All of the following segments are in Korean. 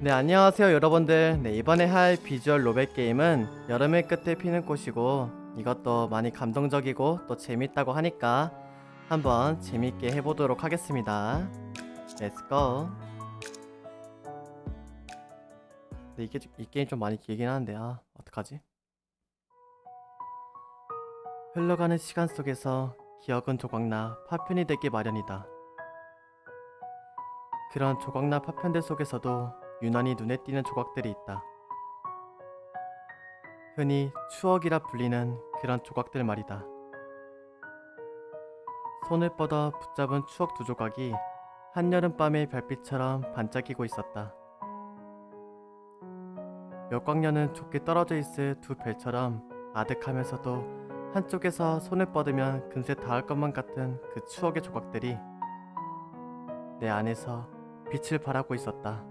네, 안녕하세요 여러분들. 네, 이번에 할 비주얼 로봇 게임은 여름의 끝에 피는 꽃이고, 이것도 많이 감동적이고 또 재밌다고 하니까 한번 재밌게 해보도록 하겠습니다. 렛츠고. 네, 이 게임 좀 많이 길긴 하는데 어떡하지? 흘러가는 시간 속에서 기억은 조각나 파편이 되기 마련이다. 그런 조각나 파편들 속에서도 유난히 눈에 띄는 조각들이 있다. 흔히 추억이라 불리는 그런 조각들 말이다. 손을 뻗어 붙잡은 추억 두 조각이 한여름밤의 별빛처럼 반짝이고 있었다. 몇 광년은 좁게 떨어져 있을 두 별처럼 아득하면서도 한쪽에서 손을 뻗으면 금세 닿을 것만 같은 그 추억의 조각들이 내 안에서 빛을 발하고 있었다.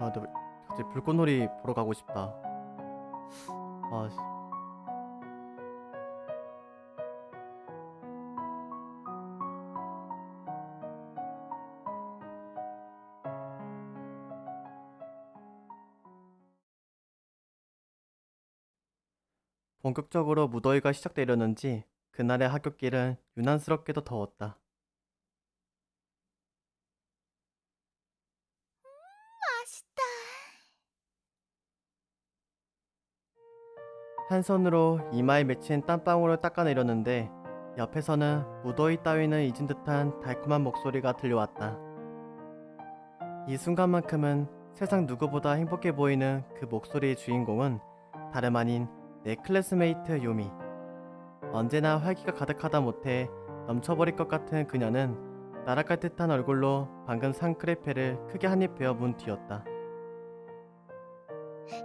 너 갑자기 불꽃놀이 보러 가고 싶다. 아, 본격적으로 무더위가 시작되려는지 그날의 학교길은 유난스럽게도 더웠다. 맛있다. 한 손으로 이마에 맺힌 땀방울을 닦아내렸는데 옆에서는 무더위 따위는 잊은 듯한 달콤한 목소리가 들려왔다. 이 순간만큼은 세상 누구보다 행복해 보이는 그 목소리의 주인공은 다름 아닌 내 클래스메이트 유미. 언제나 활기가 가득하다 못해 넘쳐버릴 것 같은 그녀는 날아갈 듯한 얼굴로 방금 산 크레페를 크게 한 입 베어 문 뒤였다.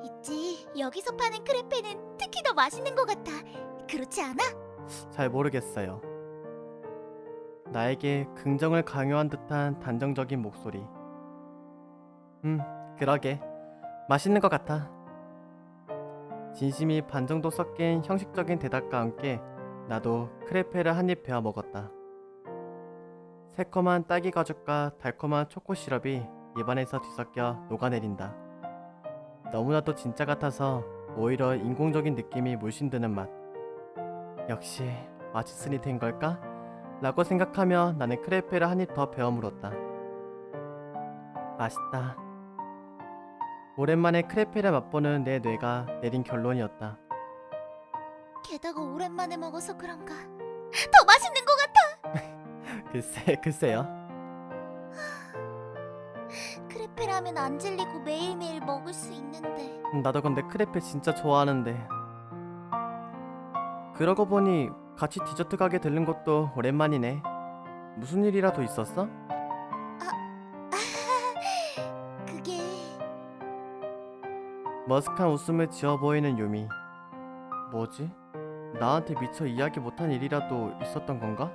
있지. 여기서 파는 크레페는 특히 더 맛있는 것 같아. 그렇지 않아? 잘 모르겠어요. 나에게 긍정을 강요한 듯한 단정적인 목소리. 그러게. 맛있는 것 같아. 진심이 반 정도 섞인 형식적인 대답과 함께 나도 크레페를 한 입 베어 먹었다. 새콤한 딸기 가죽과 달콤한 초코 시럽이 입안에서 뒤섞여 녹아내린다. 너무나도 진짜 같아서 오히려 인공적인 느낌이 물씬 드는 맛. 역시 맛있으니 된 걸까? 라고 생각하며 나는 크레페를 한 입 더 베어 물었다. 맛있다. 오랜만에 크레페를 맛보는 내 뇌가 내린 결론이었다. 게다가 오랜만에 먹어서 그런가 더 맛있는 것 같아. 글쎄요. 크레페라면 안 질리고 매일매일 먹을 수 있는데. 나도 근데 크레페 진짜 좋아하는데. 그러고 보니 같이 디저트 가게 들른 것도 오랜만이네. 무슨 일이라도 있었어? 그게 머쓱한 웃음을 지어 보이는 유미. 뭐지? 나한테 미처 이야기 못한 일이라도 있었던 건가?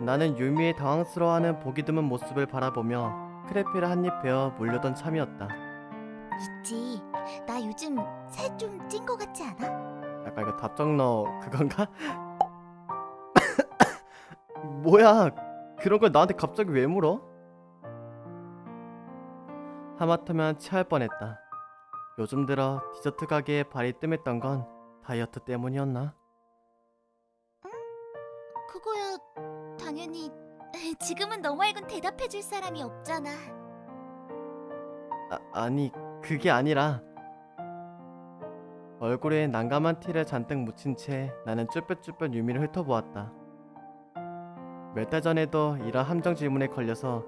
나는 유미의 당황스러워하는 보기 드문 모습을 바라보며 크레페를 한 입 베어 물려던 참이었다. 있지. 나 요즘 살 좀 찐 것 같지 않아? 약간 이거 답정너 그건가? 뭐야? 그런 걸 나한테 갑자기 왜 물어? 하마터면 체할 뻔했다. 요즘 들어 디저트 가게에 발이 뜸했던 건 다이어트 때문이었나? 그거야 당연히. 지금은 너 말곤 대답해줄 사람이 없잖아. 아니 그게 아니라 얼굴에 난감한 티를 잔뜩 묻힌 채 나는 쭈뼛쭈뼛 유미를 훑어보았다. 몇 달 전에도 이런 함정 질문에 걸려서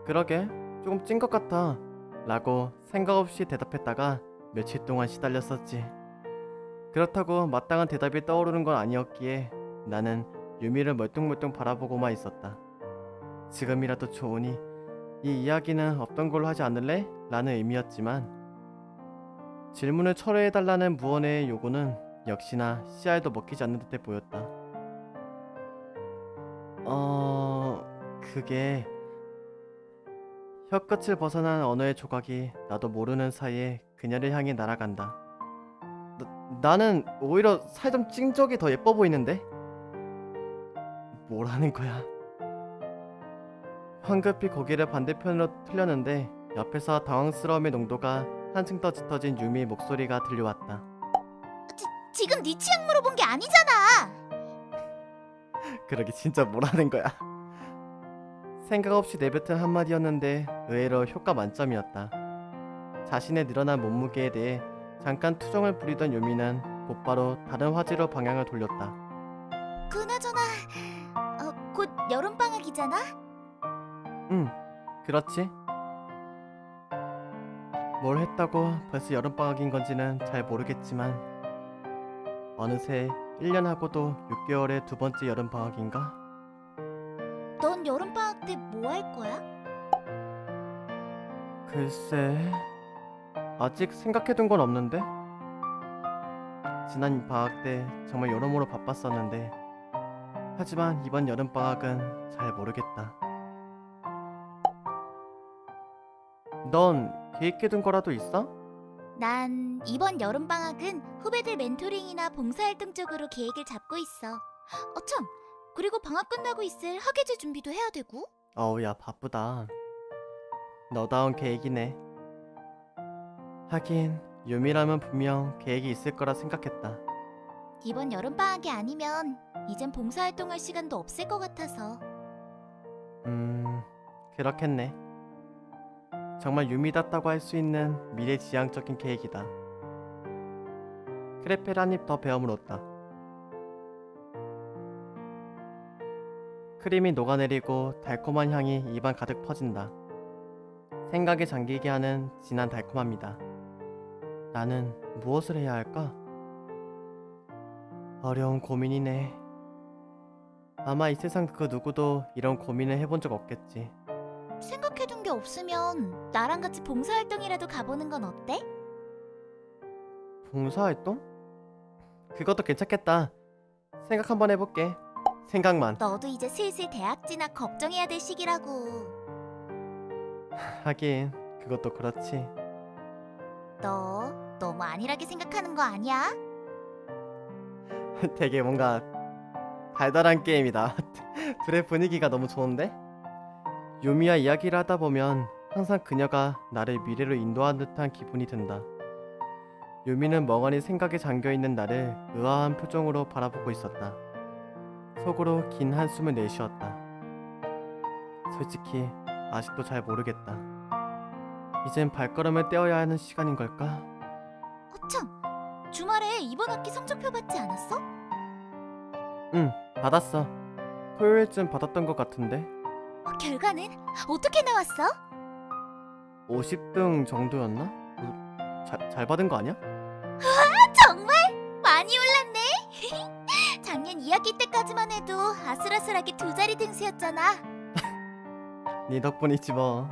그러게 조금 찐 것 같아 라고 생각 없이 대답했다가 며칠 동안 시달렸었지. 그렇다고 마땅한 대답이 떠오르는 건 아니었기에 나는 유미를 멀뚱멀뚱 바라보고만 있었다. 지금이라도 좋으니 이 이야기는 없던 걸로 하지 않을래? 라는 의미였지만 질문을 철회해달라는 무언의 요구는 역시나 씨알도 먹히지 않는 듯해 보였다. 그게 혀끝을 벗어난 언어의 조각이 나도 모르는 사이에 그녀를 향해 날아간다. 나는 오히려 살 좀 찐 적이 더 예뻐 보이는데? 뭐라는 거야? 황급히 고개를 반대편으로 틀렸는데 옆에서 당황스러움의 농도가 한층 더 짙어진 유미의 목소리가 들려왔다. 지금 네 취향 물어본 게 아니잖아. 그러게 진짜 뭐라는 거야? 생각 없이 내뱉은 한마디였는데 의외로 효과 만점이었다. 자신의 늘어난 몸무게에 대해 잠깐 투정을 부리던 유미는 곧바로 다른 화제로 방향을 돌렸다. 그나저나 곧 여름 방학이잖아. 응, 그렇지. 뭘 했다고 벌써 여름방학인 건지는 잘 모르겠지만 어느새 1년 하고도 6개월의 두 번째 여름방학인가? 넌 여름 방학 때 뭐 할 거야? 글쎄, 아직 생각해둔 건 없는데? 지난 방학 때 정말 여러모로 바빴었는데 하지만 이번 여름방학은 잘 모르겠다. 넌 계획해둔 거라도 있어? 난 이번 여름 방학은 후배들 멘토링이나 봉사활동 쪽으로 계획을 잡고 있어. 참, 그리고 방학 끝나고 있을 학예제 준비도 해야 되고. 어우 야 바쁘다. 너다운 계획이네. 하긴 유미라면 분명 계획이 있을 거라 생각했다. 이번 여름 방학이 아니면 이젠 봉사활동할 시간도 없을 것 같아서. 그렇겠네. 정말 유미답다고 할 수 있는 미래지향적인 계획이다. 크레페를 한 입 더 베어 물었다. 크림이 녹아내리고 달콤한 향이 입안 가득 퍼진다. 생각에 잠기게 하는 진한 달콤함이다. 나는 무엇을 해야 할까? 어려운 고민이네. 아마 이 세상 그 누구도 이런 고민을 해본 적 없겠지. 생각해둔 게 없으면 나랑 같이 봉사활동이라도 가보는 건 어때? 봉사활동? 그것도 괜찮겠다. 생각 한번 해볼게. 생각만. 너도 이제 슬슬 대학 진학 걱정해야 될 시기라고. 하긴 그것도 그렇지. 너 너무 안일하게 생각하는 거 아니야? 되게 뭔가 달달한 게임이다. 둘의 분위기가 너무 좋은데? 유미와 이야기를 하다 보면 항상 그녀가 나를 미래로 인도한 듯한 기분이 든다. 유미는 멍하니 생각에 잠겨있는 나를 의아한 표정으로 바라보고 있었다. 속으로 긴 한숨을 내쉬었다. 솔직히 아직도 잘 모르겠다. 이젠 발걸음을 떼어야 하는 시간인 걸까? 참, 주말에 이번 학기 성적표 받지 않았어? 응, 받았어. 토요일쯤 받았던 것 같은데. 결과는 어떻게 나왔어? 50등 정도였나? 잘 받은 거 아니야? 정말? 많이 올랐네. 작년 2학기 때까지만 해도 아슬아슬하게 두 자리 등수였잖아. 네 덕분이지 뭐.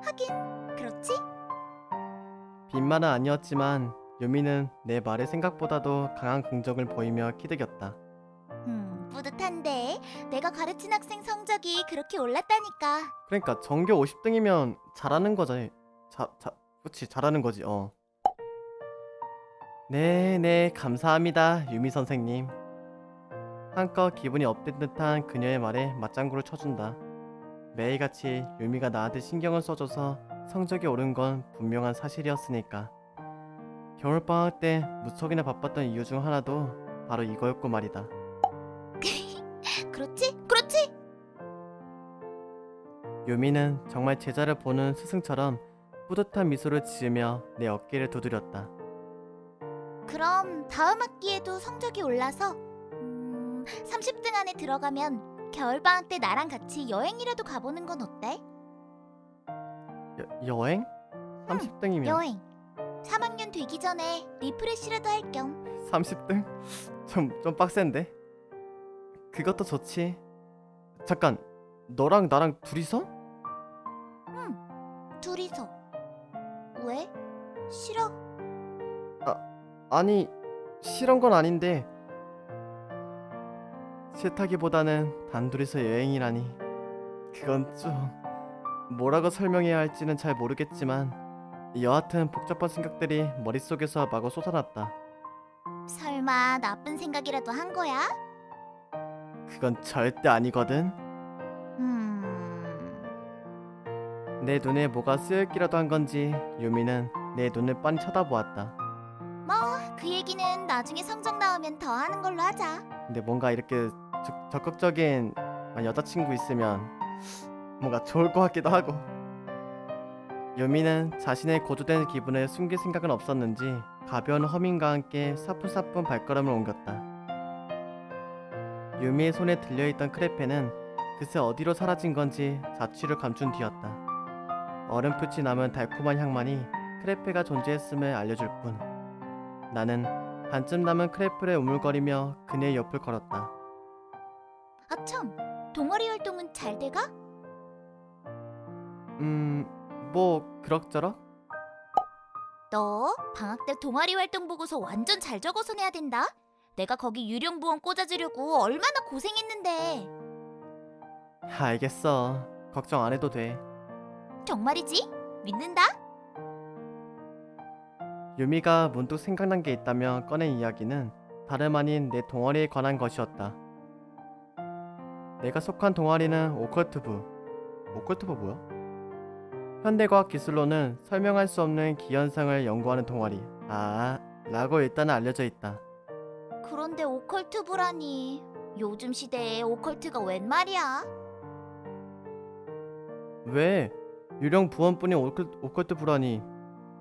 하긴 그렇지? 빈말은 아니었지만 유미는 내 말에 생각보다도 강한 긍정을 보이며 키득였다. 뿌듯한데 내가 가르친 학생 성적이 그렇게 올랐다니까. 그러니까 전교 50등이면 잘하는 거지. 그치 잘하는 거지. 네 감사합니다 유미 선생님. 한껏 기분이 업된 듯한 그녀의 말에 맞장구를 쳐준다. 매일같이 유미가 나한테 신경을 써줘서 성적이 오른 건 분명한 사실이었으니까. 겨울방학 때 무척이나 바빴던 이유 중 하나도 바로 이거였고 말이다. 그렇지? 유미는 정말 제자를 보는 스승처럼 뿌듯한 미소를 지으며 내 어깨를 두드렸다. 그럼 다음 학기에도 성적이 올라서 30등 안에 들어가면 겨울방학 때 나랑 같이 여행이라도 가보는 건 어때? 여행? 30등이면 여행. 3학년 되기 전에 리프레시라도 할 겸. 30등? 좀 빡센데? 그것도 좋지. 잠깐, 너랑 나랑 둘이서? 둘이서. 왜? 싫어? 아니, 싫은 건 아닌데 싫다기보다는 단둘이서 여행이라니. 그건 좀 뭐라고 설명해야 할지는 잘 모르겠지만 여하튼 복잡한 생각들이 머릿속에서 마구 솟아났다. 설마 나쁜 생각이라도 한 거야? 그건 절대 아니거든. 내 눈에 뭐가 쓰였기라도 한 건지 유미는 내 눈을 빤히 쳐다보았다. 뭐 그 얘기는 나중에 성적 나오면 더 하는 걸로 하자. 근데 뭔가 이렇게 적극적인 여자친구 있으면 뭔가 좋을 것 같기도 하고. 유미는 자신의 고조된 기분을 숨길 생각은 없었는지 가벼운 허밍과 함께 사뿐사뿐 발걸음을 옮겼다. 유미의 손에 들려있던 크레페는 그새 어디로 사라진 건지 자취를 감춘 뒤였다. 얼음표치 남은 달콤한 향만이 크레페가 존재했음을 알려줄 뿐. 나는 반쯤 남은 크레페를 우물거리며 그녀의 옆을 걸었다. 아참, 동아리 활동은 잘 돼가? 뭐 그럭저럭? 너 방학 때 동아리 활동 보고서 완전 잘 적어서 내야 된다. 내가 거기 유령부원 꽂아주려고 얼마나 고생했는데. 알겠어. 걱정 안 해도 돼. 정말이지? 믿는다? 유미가 문득 생각난 게 있다며 꺼낸 이야기는 다름 아닌 내 동아리에 관한 것이었다. 내가 속한 동아리는 오컬트부. 오컬트부 뭐야? 현대과학 기술로는 설명할 수 없는 기현상을 연구하는 동아리. 라고 일단은 알려져 있다. 그런데 오컬트부라니. 요즘 시대에 오컬트가 웬 말이야? 왜? 유령 부원뿐인 오컬트부라니.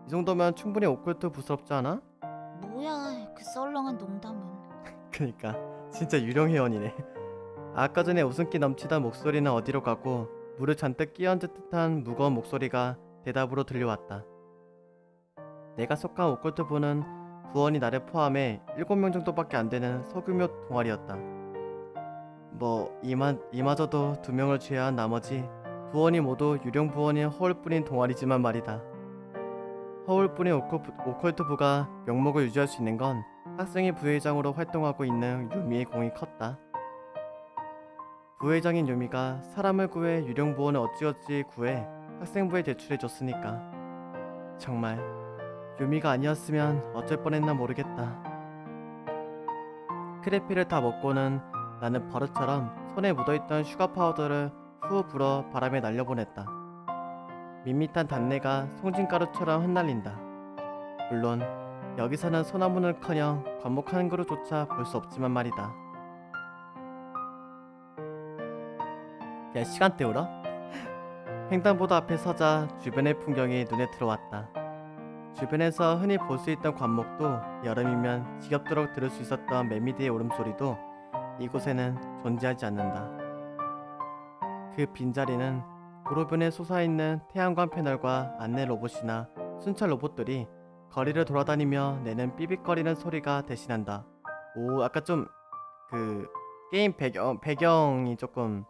이 정도면 충분히 오컬트 부스럽지 않아? 뭐야 그 썰렁한 농담은. 그니까 진짜 유령 회원이네. 아까 전에 웃음기 넘치던 목소리는 어디로 가고 물을 잔뜩 끼얹은 듯한 무거운 목소리가 대답으로 들려왔다. 내가 속한 오컬트부는 부원이 나를 포함해 7명 정도밖에 안 되는 소규모 동아리였다. 뭐 이마저도 2명을 제외한 나머지 부원이 모두 유령 부원인 허울뿐인 동아리지만 말이다. 허울뿐인 오컬트부가 명목을 유지할 수 있는 건 학생회 부회장으로 활동하고 있는 유미의 공이 컸다. 부회장인 유미가 사람을 구해 유령 부원을 어찌어찌 구해 학생부에 제출해줬으니까. 정말 유미가 아니었으면 어쩔 뻔했나 모르겠다. 크레피를 다 먹고는 나는 버릇처럼 손에 묻어있던 슈가 파우더를 후 불어 바람에 날려보냈다. 밋밋한 단내가 송진가루처럼 흩날린다. 물론 여기서는 소나무는커녕 관목하는 그릇조차 볼 수 없지만 말이다. 야, 시간 때우러? 횡단보도 앞에 서자 주변의 풍경이 눈에 들어왔다. 주변에서 흔히 볼 수 있던 관목도 여름이면 지겹도록 들을 수 있었던 매미들의 울음소리도 이곳에는 존재하지 않는다. 그 빈자리는 도로변에 솟아있는 태양광 패널과 안내 로봇이나 순찰 로봇들이 거리를 돌아다니며 내는 삐빅거리는 소리가 대신한다. 오, 아까 좀 게임 배경이 조금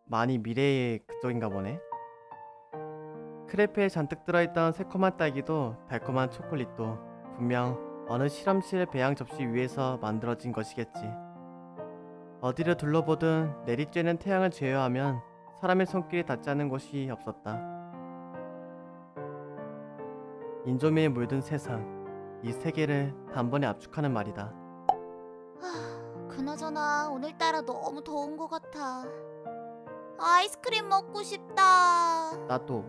많이 미래의 그쪽인가 보네. 크레페에 잔뜩 들어있던 새콤한 딸기도 달콤한 초콜릿도 분명 어느 실험실 배양 접시 위에서 만들어진 것이겠지. 어디를 둘러보든 내리쬐는 태양을 제외하면 사람의 손길이 닿지 않는 곳이 없었다. 인조미에 물든 세상, 이 세계를 단번에 압축하는 말이다. 그나저나 오늘따라 너무 더운 것 같아. 아이스크림 먹고 싶다. 나도.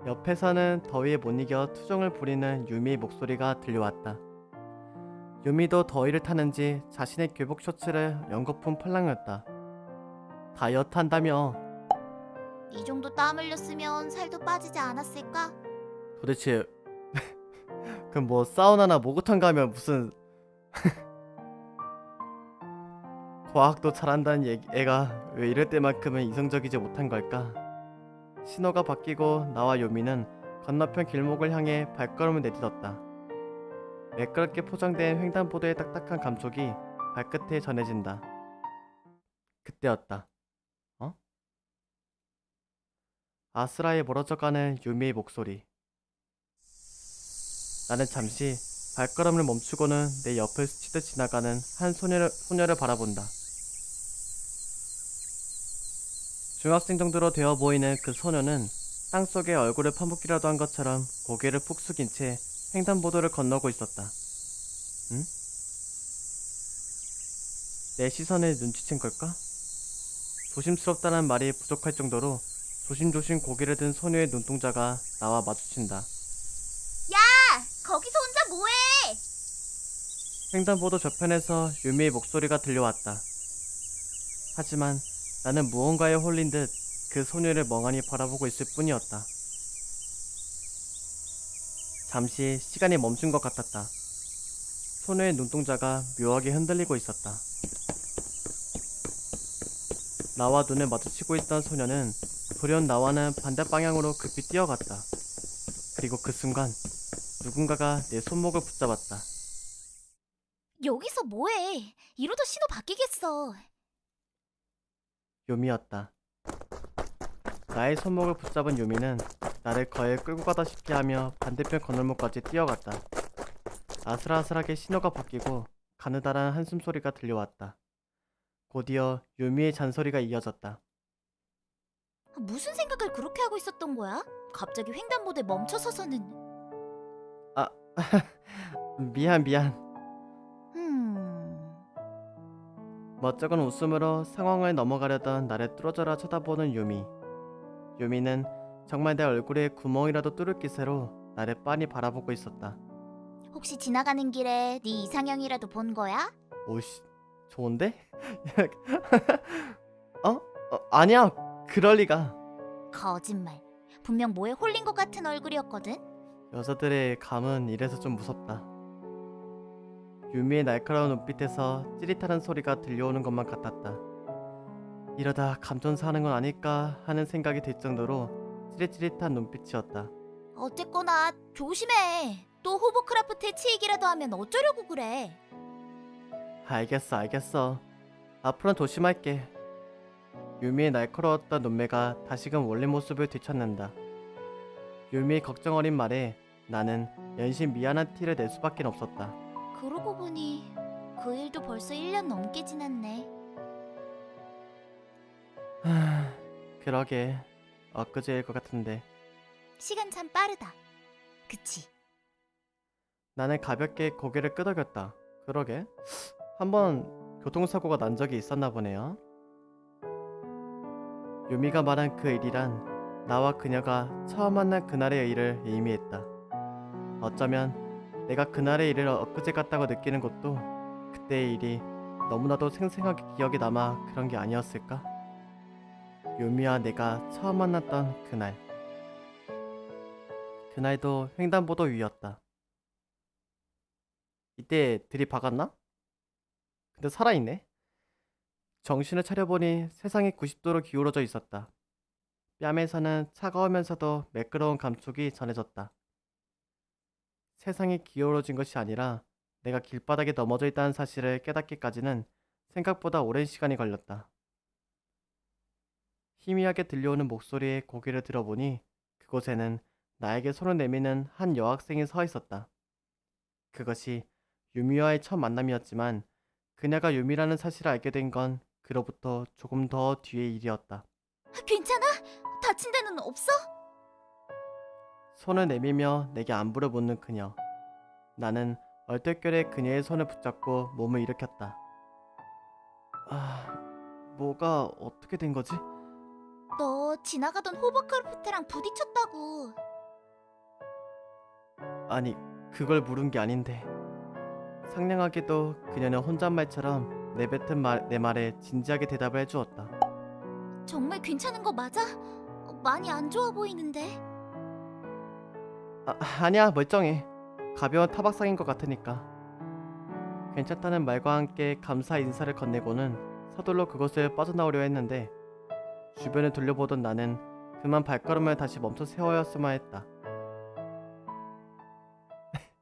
옆에서는 더위에 못 이겨 투정을 부리는 유미의 목소리가 들려왔다. 유미도 더위를 타는지 자신의 교복 셔츠를 연거푸 팔랑이었다. 다이어트 한다며. 이 정도 땀 흘렸으면 살도 빠지지 않았을까? 도대체 그럼 뭐 사우나나 목욕탕 가면 무슨 과학도 잘한다는 애가 왜 이럴 때만큼은 이성적이지 못한 걸까? 신호가 바뀌고 나와 요미는 건너편 길목을 향해 발걸음을 내딛었다. 매끄럽게 포장된 횡단보도의 딱딱한 감촉이 발끝에 전해진다. 그때였다. 아스라에 멀어져가는 유미의 목소리. 나는 잠시 발걸음을 멈추고는 내 옆을 스치듯 지나가는 한 소녀를 바라본다. 중학생 정도로 되어 보이는 그 소녀는 땅속에 얼굴을 파묻기라도 한 것처럼 고개를 푹 숙인 채 횡단보도를 건너고 있었다. 응? 내 시선을 눈치챈 걸까? 조심스럽다는 말이 부족할 정도로 조심조심 고개를 든 소녀의 눈동자가 나와 마주친다. 야, 거기서 혼자 뭐해? 횡단보도 저편에서 유미의 목소리가 들려왔다. 하지만 나는 무언가에 홀린 듯 그 소녀를 멍하니 바라보고 있을 뿐이었다. 잠시 시간이 멈춘 것 같았다. 소녀의 눈동자가 묘하게 흔들리고 있었다. 나와 눈을 마주치고 있던 소녀는 돌연 나와는 반대 방향으로 급히 뛰어갔다. 그리고 그 순간 누군가가 내 손목을 붙잡았다. 여기서 뭐해? 이러다 신호 바뀌겠어. 요미였다. 나의 손목을 붙잡은 요미는 나를 거에 끌고 가다시피 하며 반대편 건널목까지 뛰어갔다. 아슬아슬하게 신호가 바뀌고 가느다란 한숨 소리가 들려왔다. 곧이어 요미의 잔소리가 이어졌다. 무슨 생각을 그렇게 하고 있었던 거야? 갑자기 횡단보도에 멈춰서서는. 아, 미안. 멋쩍은 웃음으로 상황을 넘어가려던 나를 뚫어져라 쳐다보는 요미. 요미는 정말 내 얼굴에 구멍이라도 뚫을 기세로 나를 빤히 바라보고 있었다. 혹시 지나가는 길에 네 이상형이라도 본 거야? 오씨, 좋은데? 아니야, 그럴 리가. 거짓말. 분명 뭐에 홀린 것 같은 얼굴이었거든. 여자들의 감은 이래서 좀 무섭다. 유미의 날카로운 눈빛에서 찌릿하는 소리가 들려오는 것만 같았다. 이러다 감전사하는 건 아닐까 하는 생각이 들 정도로 찌릿찌릿한 눈빛이었다. 어쨌거나 조심해. 또 호버크라프트에 치이기라도 하면 어쩌려고 그래. 알겠어. 앞으로는 조심할게. 유미의 날카로웠던 눈매가 다시금 원래 모습을 되찾는다. 유미의 걱정 어린 말에 나는 연신 미안한 티를 낼 수밖에 없었다. 그러고 보니 그 일도 벌써 1년 넘게 지났네. 그러게, 엊그제일 것 같은데. 시간 참 빠르다. 그치? 나는 가볍게 고개를 끄덕였다. 그러게, 한번 교통사고가 난 적이 있었나 보네요. 유미가 말한 그 일이란 나와 그녀가 처음 만난 그날의 일을 의미했다. 어쩌면 내가 그날의 일을 엊그제 같다고 느끼는 것도 그때의 일이 너무나도 생생하게 기억에 남아 그런 게 아니었을까? 유미와 내가 처음 만났던 그날. 그날도 횡단보도 위였다. 이때 들이박았나? 근데 살아있네. 정신을 차려보니 세상이 90도로 기울어져 있었다. 뺨에서는 차가우면서도 매끄러운 감촉이 전해졌다. 세상이 기울어진 것이 아니라 내가 길바닥에 넘어져 있다는 사실을 깨닫기까지는 생각보다 오랜 시간이 걸렸다. 희미하게 들려오는 목소리에 고개를 들어보니 그곳에는 나에게 손을 내미는 한 여학생이 서 있었다. 그것이 유미와의 첫 만남이었지만 그녀가 유미라는 사실을 알게 된 건 그로부터 조금 더 뒤의 일이었다. 괜찮아? 다친 데는 없어? 손을 내밀며 내게 안부를 묻는 그녀. 나는 얼떨결에 그녀의 손을 붙잡고 몸을 일으켰다. 뭐가 어떻게 된 거지? 너 지나가던 호버크라프트랑 부딪혔다고. 아니, 그걸 물은 게 아닌데. 상냥하게도 그녀는 혼잣말처럼 내뱉은 내 말에 진지하게 대답을 해주었다. 정말 괜찮은 거 맞아? 많이 안 좋아 보이는데. 아니야, 멀쩡해. 가벼운 타박상인 것 같으니까. 괜찮다는 말과 함께 감사 인사를 건네고는 서둘러 그곳을 빠져나오려 했는데 주변을 돌려보던 나는 그만 발걸음을 다시 멈춰 세워야 했으면 했다.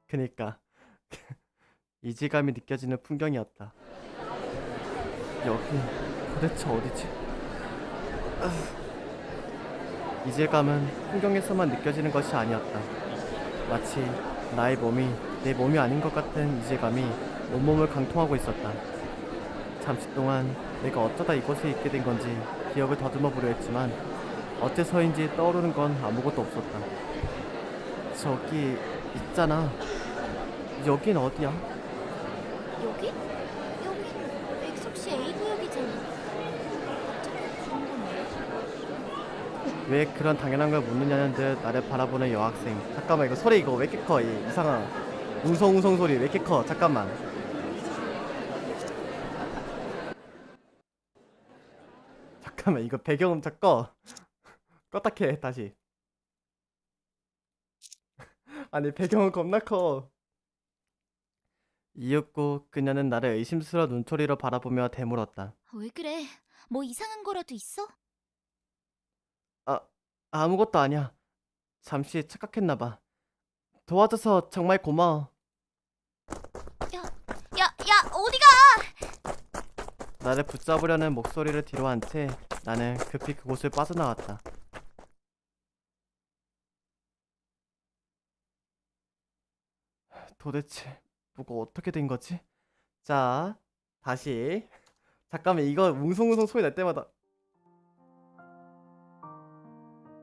그니까 이질감이 느껴지는 풍경이었다. 여긴 도대체 어디지? 이질감은 풍경에서만 느껴지는 것이 아니었다. 마치 나의 몸이 내 몸이 아닌 것 같은 이질감이 온몸을 강통하고 있었다. 잠시 동안 내가 어쩌다 이곳에 있게 된 건지 기억을 더듬어 보려 했지만 어째서인지 떠오르는 건 아무것도 없었다. 저기 있잖아. 여긴 어디야? 여기? 여긴 백석시 A구역이잖아. 갑자기 그런 건 뭐야? 왜 그런 당연한 걸 묻느냐는 듯 나를 바라보는 여학생. 잠깐만, 이거 소리 이거 왜 이렇게 커? 이상한 웅성웅성 소리 왜 이렇게 커? 잠깐만. 잠깐만, 이거 배경음 꺼. 껐다 해 다시. 아니, 배경은 겁나 커. 이윽고 그녀는 나를 의심스러운 눈초리로 바라보며 되물었다. 왜 그래? 뭐 이상한 거라도 있어? 아, 아무것도 아니야. 잠시 착각했나 봐. 도와줘서 정말 고마워. 야, 어디가? 나를 붙잡으려는 목소리를 뒤로 한 채 나는 급히 그곳을 빠져나왔다. 도대체 뭐가 어떻게 된 거지? 자, 다시. 잠깐만, 이거 웅성웅성 소리 날 때마다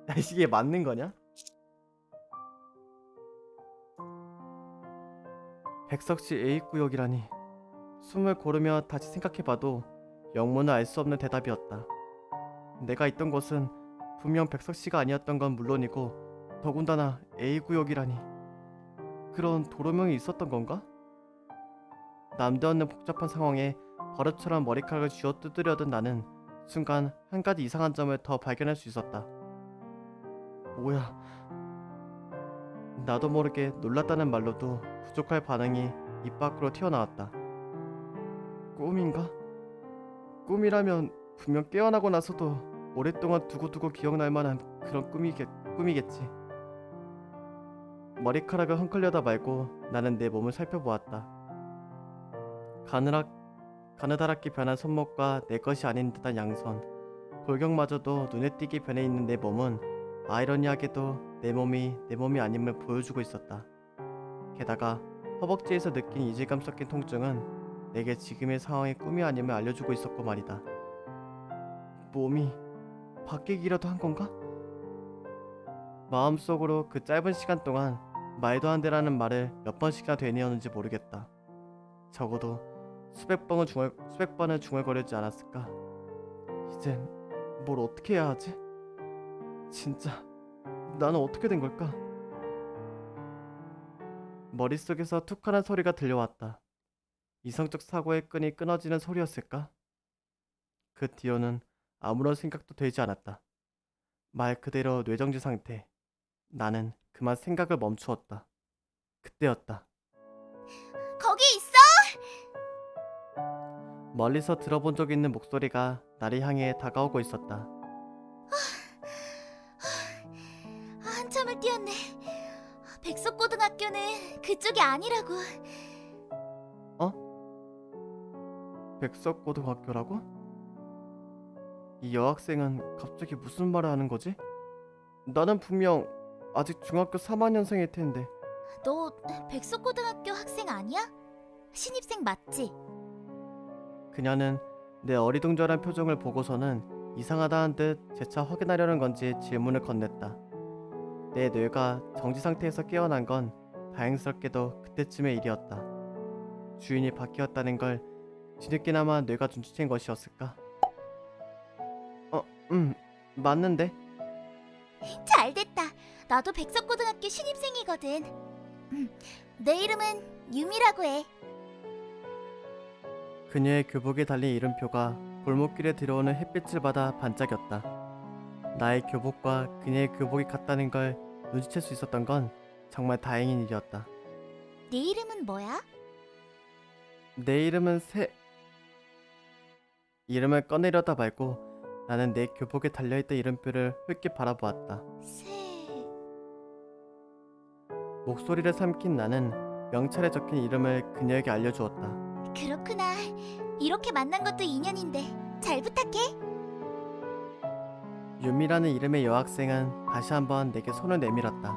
야, 이게 맞는 거냐? 백석시 A구역이라니. 숨을 고르며 다시 생각해봐도 영문을 알 수 없는 대답이었다. 내가 있던 곳은 분명 백석시가 아니었던 건 물론이고 더군다나 A구역이라니. 그런 도로명이 있었던 건가? 남도 없는 복잡한 상황에 버릇처럼 머리카락을 쥐어 뜯으려던 나는 순간 한 가지 이상한 점을 더 발견할 수 있었다. 뭐야? 나도 모르게 놀랐다는 말로도 부족할 반응이 입 밖으로 튀어나왔다. 꿈인가? 꿈이라면 분명 깨어나고 나서도 오랫동안 두고두고 기억날 만한 그런 꿈이겠지. 머리카락을 헝클려다 말고 나는 내 몸을 살펴보았다. 가느다랗게 변한 손목과 내 것이 아닌 듯한 양손, 골격마저도 눈에 띄게 변해 있는 내 몸은 아이러니하게도 내 몸이 아님을 보여주고 있었다. 게다가 허벅지에서 느낀 이질감 섞인 통증은 내게 지금의 상황이 꿈이 아님을 알려주고 있었고 말이다. 몸이 바뀌기라도 한 건가? 마음속으로 그 짧은 시간 동안 말도 안 되라는 말을 몇 번씩이나 되뇌었는지 모르겠다. 적어도 수백 번을 중얼거리지 않았을까? 이젠 뭘 어떻게 해야 하지? 진짜 나는 어떻게 된 걸까? 머릿속에서 툭하는 소리가 들려왔다. 이성적 사고의 끈이 끊어지는 소리였을까? 그 뒤로는 아무런 생각도 들지 않았다. 말 그대로 뇌정지 상태. 나는 그만 생각을 멈추었다. 그때였다. 거기 있어? 멀리서 들어본 적 있는 목소리가 나를 향해 다가오고 있었다. 한참을 뛰었네. 백석고등학교는 그쪽이 아니라고. 백석고등학교라고? 이 여학생은 갑자기 무슨 말을 하는 거지? 나는 분명 아직 중학교 3학년생일 텐데. 너 백석고등학교 학생 아니야? 신입생 맞지? 그녀는 내 어리둥절한 표정을 보고서는 이상하다는 듯 재차 확인하려는 건지 질문을 건넸다. 내 뇌가 정지 상태에서 깨어난 건 다행스럽게도 그때쯤의 일이었다. 주인이 바뀌었다는 걸 뒤늦게나마 뇌가 눈치챈 것이었을까? 맞는데? 잘됐다. 나도 백석고등학교 신입생이거든. 내 이름은 유미라고 해. 그녀의 교복에 달린 이름표가 골목길에 들어오는 햇빛을 받아 반짝였다. 나의 교복과 그녀의 교복이 같다는 걸 눈치챌 수 있었던 건 정말 다행인 일이었다. 네 이름은 뭐야? 내 이름은 이름을 꺼내려다 말고 나는 내 교복에 달려있던 이름표를 흘낏 바라보았다. 목소리를 삼킨 나는 명찰에 적힌 이름을 그녀에게 알려주었다. 그렇구나. 이렇게 만난 것도 인연인데 잘 부탁해. 유미라는 이름의 여학생은 다시 한번 내게 손을 내밀었다.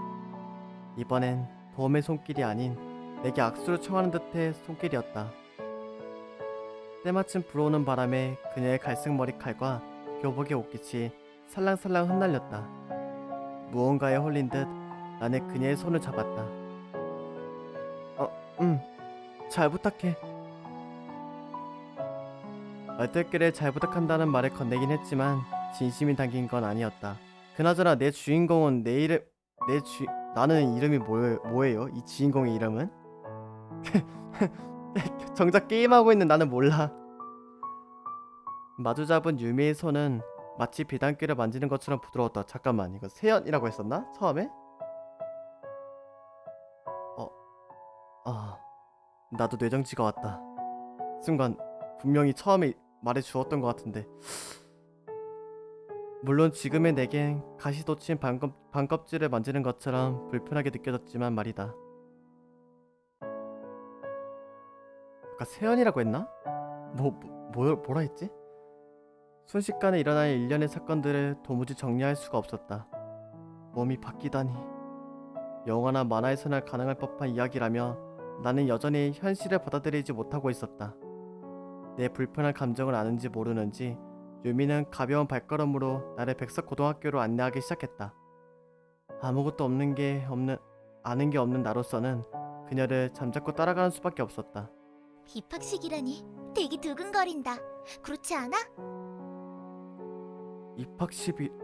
이번엔 도움의 손길이 아닌 내게 악수를 청하는 듯의 손길이었다. 때마침 불어오는 바람에 그녀의 갈색 머리칼과 교복의 옷깃이 살랑살랑 흩날렸다. 무언가에 홀린 듯 나는 그녀의 손을 잡았다. 잘 부탁해. 얼떨결에 잘 부탁한다는 말을 건네긴 했지만 진심이 담긴 건 아니었다. 그나저나 내 주인공은 나는 이름이 뭐예요? 이 주인공의 이름은? 정작 게임하고 있는 나는 몰라. 마주잡은 유미의 손은 마치 비단귀를 만지는 것처럼 부드러웠다. 잠깐만, 이거 세연이라고 했었나? 처음에? 나도 뇌정지가 왔다. 순간 분명히 처음에 말해 주었던 것 같은데. 물론 지금의 내겐 가시 돋친 반껍질을 만지는 것처럼 불편하게 느껴졌지만 말이다. 아까 세연이라고 했나? 뭐라 했지? 순식간에 일어날 일련의 사건들을 도무지 정리할 수가 없었다. 몸이 바뀌다니. 영화나 만화에서나 가능할 법한 이야기라며 나는 여전히 현실을 받아들이지 못하고 있었다. 내 불편한 감정을 아는지 모르는지 유미는 가벼운 발걸음으로 나를 백석고등학교로 안내하기 시작했다. 아무것도 아는 게 없는 나로서는 그녀를 잠자코 따라가는 수밖에 없었다. 입학식이라니 되게 두근거린다. 그렇지 않아?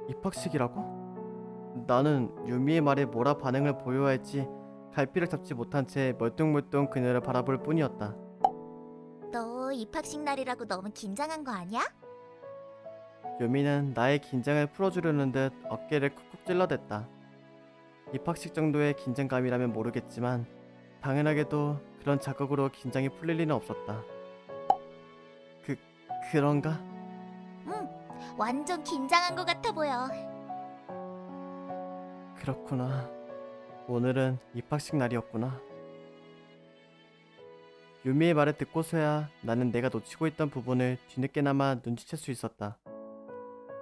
입학식이라고? 나는 유미의 말에 뭐라 반응을 보여야 할지 갈피를 잡지 못한 채 멀뚱멀뚱 그녀를 바라볼 뿐이었다. 너 입학식 날이라고 너무 긴장한 거 아니야? 유미는 나의 긴장을 풀어주려는 듯 어깨를 쿡쿡 찔러댔다. 입학식 정도의 긴장감이라면 모르겠지만 당연하게도 그런 자극으로 긴장이 풀릴 리는 없었다. 그런가? 응, 완전 긴장한 거 같아 보여. 그렇구나. 오늘은 입학식 날이었구나. 유미의 말을 듣고서야 나는 내가 놓치고 있던 부분을 뒤늦게나마 눈치챌 수 있었다.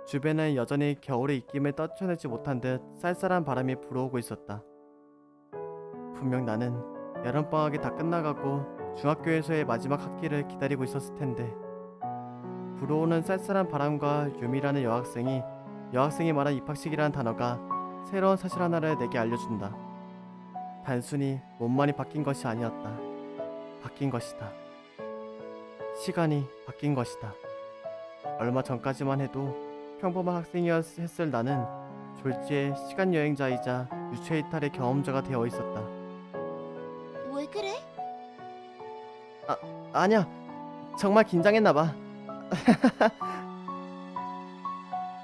주변은 여전히 겨울의 입김을 떨쳐내지 못한 듯 쌀쌀한 바람이 불어오고 있었다. 분명 나는 여름방학이 다 끝나가고 중학교에서의 마지막 학기를 기다리고 있었을 텐데 불어오는 쌀쌀한 바람과 유미라는 여학생이 말한 입학식이라는 단어가 새로운 사실 하나를 내게 알려준다. 단순히 몸만이 바뀐 것이 아니었다. 바뀐 것이다. 시간이 바뀐 것이다. 얼마 전까지만 해도 평범한 학생이었을 나는 졸지의 시간 여행자이자 유체 이탈의 경험자가 되어 있었다. 왜 그래? 아니야. 정말 긴장했나 봐.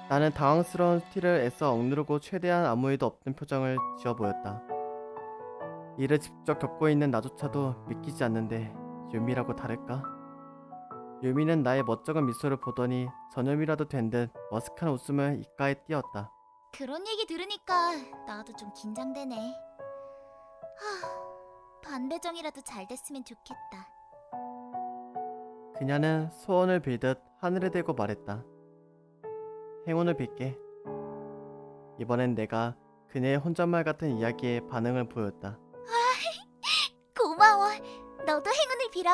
나는 당황스러운 티를 애써 억누르고 최대한 아무 일도 없는 표정을 지어 보였다. 이를 직접 겪고 있는 나조차도 믿기지 않는데 유미라고 다를까? 유미는 나의 멋쩍은 미소를 보더니 전염이라도 된 듯 머쓱한 웃음을 입가에 띄었다. 그런 얘기 들으니까 나도 좀 긴장되네. 반배정이라도 잘 됐으면 좋겠다. 그녀는 소원을 빌듯 하늘에 대고 말했다. 행운을 빌게. 이번엔 내가 그녀의 혼잣말 같은 이야기에 반응을 보였다. 고마워. 너도 행운을 빌어.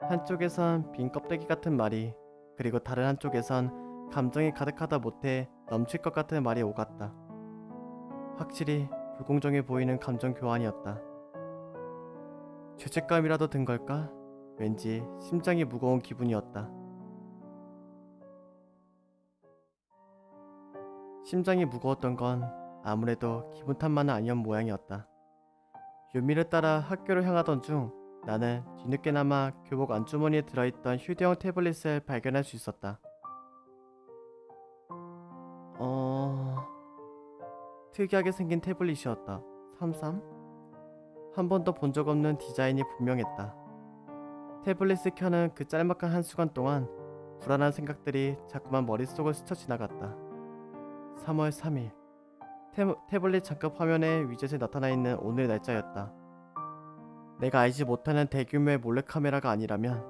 한쪽에선 빈 껍데기 같은 말이, 그리고 다른 한쪽에선 감정이 가득하다 못해 넘칠 것 같은 말이 오갔다. 확실히 불공정해 보이는 감정 교환이었다. 죄책감이라도 든 걸까? 왠지 심장이 무거운 기분이었다. 심장이 무거웠던 건 아무래도 기분 탓만은 아니었 모양이었다. 유미를 따라 학교를 향하던 중 나는 뒤늦게나마 교복 안주머니에 들어있던 휴대용 태블릿을 발견할 수 있었다. 특이하게 생긴 태블릿이었다. 33? 한 번도 본 적 없는 디자인이 분명했다. 태블릿을 켜는 그 짤막한 한순간 동안 불안한 생각들이 자꾸만 머릿속을 스쳐 지나갔다. 3월 3일 태블릿 잠깐 화면에 위젯에 나타나 있는 오늘 날짜였다. 내가 알지 못하는 대규모의 몰래카메라가 아니라면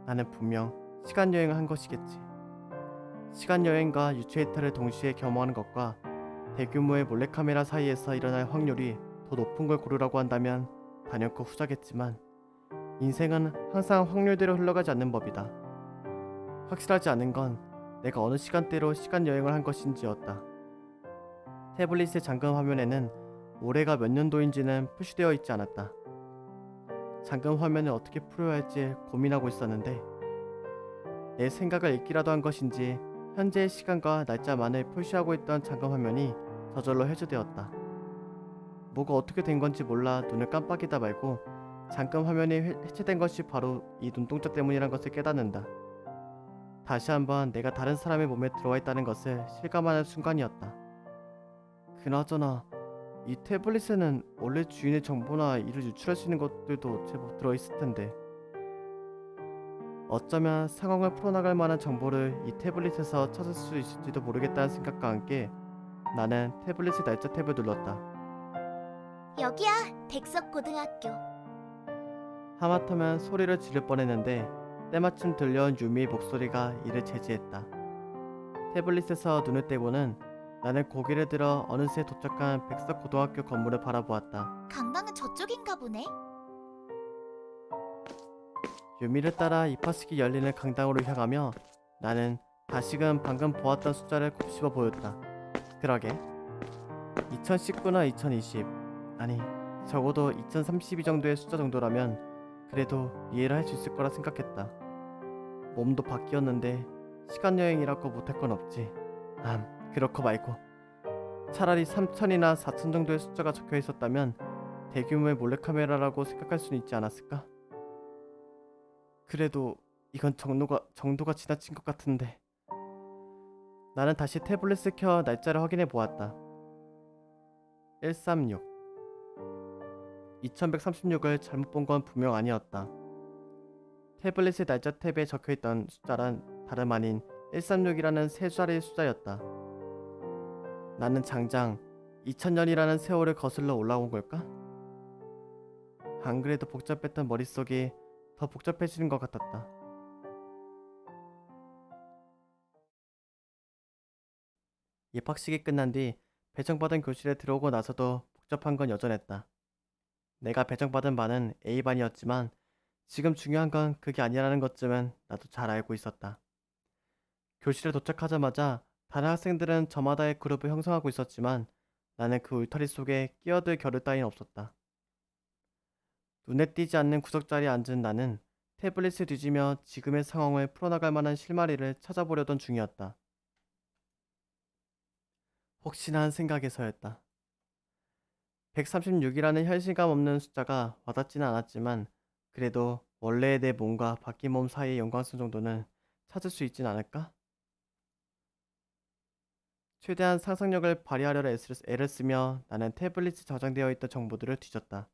나는 분명 시간여행을 한 것이겠지. 시간여행과 유체이탈을 동시에 겸허하는 것과 대규모의 몰래카메라 사이에서 일어날 확률이 더 높은 걸 고르라고 한다면 단연코 후자겠지만 인생은 항상 확률대로 흘러가지 않는 법이다. 확실하지 않은 건 내가 어느 시간대로 시간여행을 한 것인지였다. 태블릿의 잠금 화면에는 올해가 몇 년도인지는 표시되어 있지 않았다. 잠금 화면을 어떻게 풀어야 할지 고민하고 있었는데 내 생각을 읽기라도 한 것인지 현재의 시간과 날짜만을 표시하고 있던 잠금 화면이 저절로 해제되었다. 뭐가 어떻게 된 건지 몰라 눈을 깜빡이다 말고 잠금 화면이 해체된 것이 바로 이 눈동자 때문이란 것을 깨닫는다. 다시 한번 내가 다른 사람의 몸에 들어와 있다는 것을 실감하는 순간이었다. 그나저나 이 태블릿에는 원래 주인의 정보나 이를 유출할 수 있는 것들도 제법 들어있을 텐데 어쩌면 상황을 풀어나갈 만한 정보를 이 태블릿에서 찾을 수 있을지도 모르겠다는 생각과 함께 나는 태블릿의 날짜 탭을 눌렀다. 여기야, 백석 고등학교. 하마터면 소리를 지를 뻔했는데 때마침 들려온 유미의 목소리가 이를 제지했다. 태블릿에서 눈을 떼고는 나는 고개를 들어 어느새 도착한 백석 고등학교 건물을 바라보았다. 강당은 저쪽인가 보네. 유미를 따라 입학식이 열리는 강당으로 향하며 나는 다시금 방금 보았던 숫자를 곱씹어 보였다. 그러게 2019나 2020 아니 적어도 2032 정도의 숫자 정도라면 그래도 이해를 할 수 있을 거라 생각했다. 몸도 바뀌었는데 시간여행이라고 못할 건 없지. 그렇고 말고 차라리 3000이나 4000 정도의 숫자가 적혀 있었다면 대규모의 몰래카메라라고 생각할 수는 있지 않았을까? 그래도 이건 정도가 지나친 것 같은데. 나는 다시 태블릿을 켜 날짜를 확인해 보았다. 136 2136을 잘못 본 건 분명 아니었다. 태블릿의 날짜 탭에 적혀있던 숫자란 다름 아닌 136이라는 세 자리의 숫자였다. 나는 장장 2000년이라는 세월을 거슬러 올라온 걸까? 안 그래도 복잡했던 머릿속이 더 복잡해지는 것 같았다. 입학식이 끝난 뒤 배정받은 교실에 들어오고 나서도 복잡한 건 여전했다. 내가 배정받은 반은 A반이었지만 지금 중요한 건 그게 아니라는 것쯤은 나도 잘 알고 있었다. 교실에 도착하자마자 다른 학생들은 저마다의 그룹을 형성하고 있었지만 나는 그 울타리 속에 끼어들 겨를 따윈 없었다. 눈에 띄지 않는 구석자리에 앉은 나는 태블릿을 뒤지며 지금의 상황을 풀어나갈 만한 실마리를 찾아보려던 중이었다. 혹시나 한 생각에서였다. 136이라는 현실감 없는 숫자가 와닿지는 않았지만 그래도 원래의 내 몸과 바뀐 몸 사이의 연관성 정도는 찾을 수 있진 않을까? 최대한 상상력을 발휘하려는 애를 쓰며 나는 태블릿에 저장되어 있던 정보들을 뒤졌다.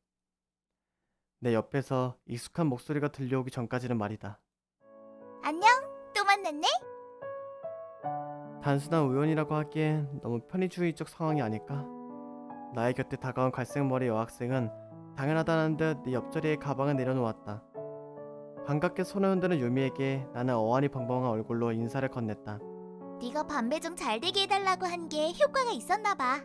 내 옆에서 익숙한 목소리가 들려오기 전까지는 말이다. 안녕, 또 만났네? 단순한 우연이라고 하기엔 너무 편의주의적 상황이 아닐까? 나의 곁에 다가온 갈색머리 여학생은 당연하다는 듯 내 옆자리에 가방을 내려놓았다. 반갑게 손을 흔드는 유미에게 나는 어안이 벙벙한 얼굴로 인사를 건넸다. 네가 반 배정 잘 되게 해달라고 한 게 효과가 있었나 봐.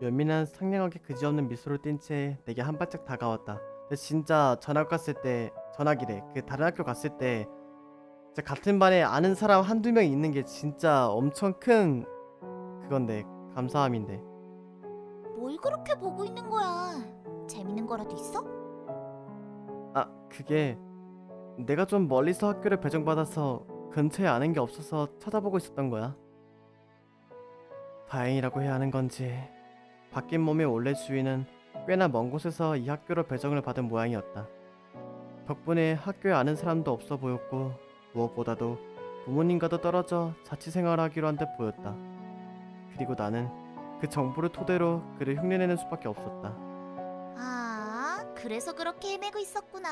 유미는 상냥하게 그지없는 미소를 띈 채 내게 한 발짝 다가왔다. 근데 진짜 전학이래. 그 다른 학교 갔을 때 진짜 같은 반에 아는 사람 한두 명 있는 게 진짜 엄청 큰 그건데 감사함인데. 뭘 그렇게 보고 있는 거야? 재밌는 거라도 있어? 그게 내가 좀 멀리서 학교를 배정받아서 근처에 아는 게 없어서 찾아보고 있었던 거야. 다행이라고 해야 하는 건지 바뀐 몸의 원래 주인은 꽤나 먼 곳에서 이 학교로 배정을 받은 모양이었다. 덕분에 학교에 아는 사람도 없어 보였고 무엇보다도 부모님과도 떨어져 자취생활을 하기로 한 듯 보였다. 그리고 나는 그 정보를 토대로 그를 흉내내는 수밖에 없었다. 아, 그래서 그렇게 헤매고 있었구나.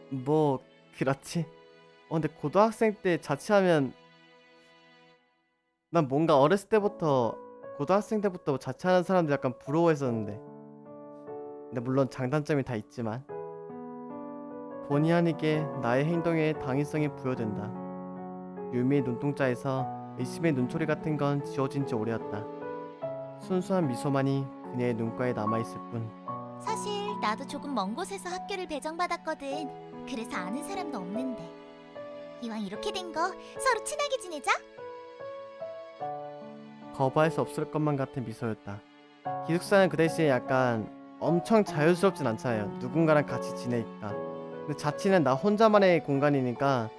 뭐 그렇지. 근데 고등학생 때 자취하면 난 뭔가 어렸을 때부터 고등학생 때부터 자취하는 사람들 약간 부러워했었는데 근데 물론 장단점이 다 있지만 본의 아니게 나의 행동에 당위성이 부여된다. 유미의 눈동자에서 의심의 눈초리 같은 건 지워진 지 오래였다. 순수한 미소만이 그녀의 눈가에 남아있을 뿐. 사실 나도 조금 먼 곳에서 학교를 배정받았거든. 그래서 아는 사람도 없는데. 이왕 이렇게 된 거 서로 친하게 지내자. 거부할 수 없을 것만 같은 미소였다. 기숙사는 그 대신에 약간 엄청 자유스럽진 않잖아요. 누군가랑 같이 지내니까. 근데 자취는 나 혼자만의 공간이니까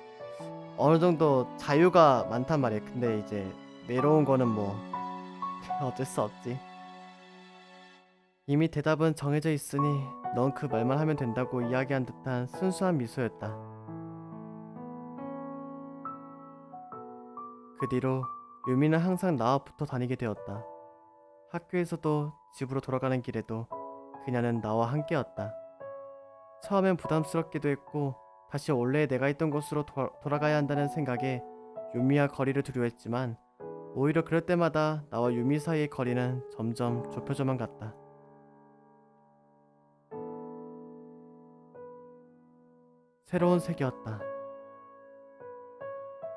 어느 정도 자유가 많단 말이야. 근데 이제 외로운 거는 뭐 어쩔 수 없지. 이미 대답은 정해져 있으니 넌 그 말만 하면 된다고 이야기한 듯한 순수한 미소였다. 그 뒤로 유미는 항상 나와 붙어 다니게 되었다. 학교에서도 집으로 돌아가는 길에도 그녀는 나와 함께였다. 처음엔 부담스럽기도 했고 다시 원래 내가 있던 곳으로 돌아가야 한다는 생각에 유미와 거리를 두려워했지만 오히려 그럴 때마다 나와 유미 사이의 거리는 점점 좁혀져만 갔다. 새로운 세계였다.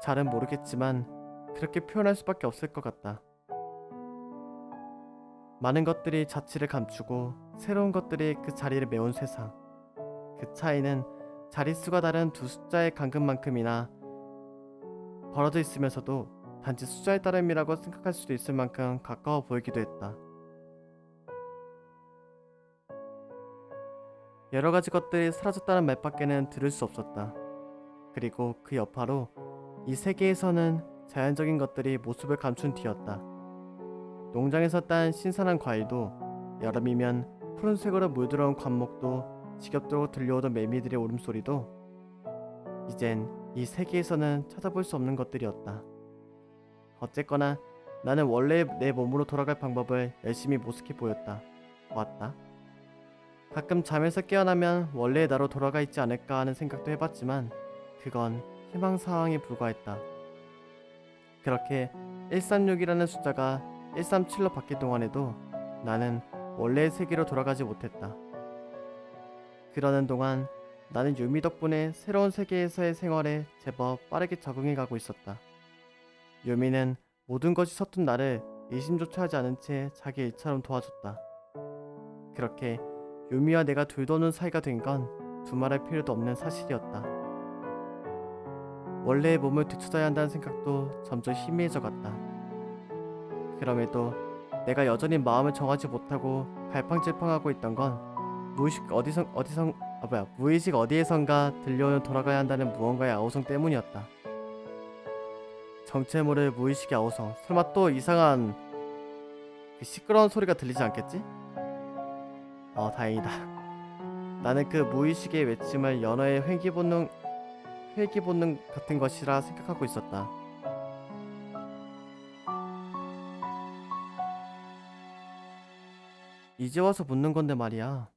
잘은 모르겠지만 그렇게 표현할 수밖에 없을 것 같다. 많은 것들이 자취를 감추고 새로운 것들이 그 자리를 메운 세상. 그 차이는 자릿수가 다른 두 숫자의 간극만큼이나 벌어져 있으면서도 단지 숫자의 따름이라고 생각할 수도 있을 만큼 가까워 보이기도 했다. 여러 가지 것들이 사라졌다는 말밖에는 들을 수 없었다. 그리고 그 여파로 이 세계에서는 자연적인 것들이 모습을 감춘 뒤였다. 농장에서 딴 신선한 과일도, 여름이면 푸른색으로 물들어온 관목도, 지겹도록 들려오던 매미들의 울음소리도 이젠 이 세계에서는 찾아볼 수 없는 것들이었다. 어쨌거나 나는 원래 내 몸으로 돌아갈 방법을 열심히 모색해 왔다. 가끔 잠에서 깨어나면 원래의 나로 돌아가 있지 않을까 하는 생각도 해봤지만 그건 희망사항에 불과했다. 그렇게 136이라는 숫자가 137로 바뀔 동안에도 나는 원래의 세계로 돌아가지 못했다. 그러는 동안 나는 유미 덕분에 새로운 세계에서의 생활에 제법 빠르게 적응해가고 있었다. 유미는 모든 것이 서툰 나를 의심조차 하지 않은 채 자기 일처럼 도와줬다. 그렇게 유미와 내가 둘 도는 사이가 된 건 두말할 필요도 없는 사실이었다. 원래의 몸을 되찾아야 한다는 생각도 점점 희미해져 갔다. 그럼에도 내가 여전히 마음을 정하지 못하고 갈팡질팡하고 있던 건 무의식 어디에선가 들려오는 돌아가야 한다는 무언가의 아우성 때문이었다. 정체 모를 무의식의 아우성. 설마 또 이상한 그 시끄러운 소리가 들리지 않겠지? 다행이다. 나는 그 무의식의 외침을 연어의 회귀 본능 같은 것이라 생각하고 있었다. 이제 와서 묻는 건데 말이야.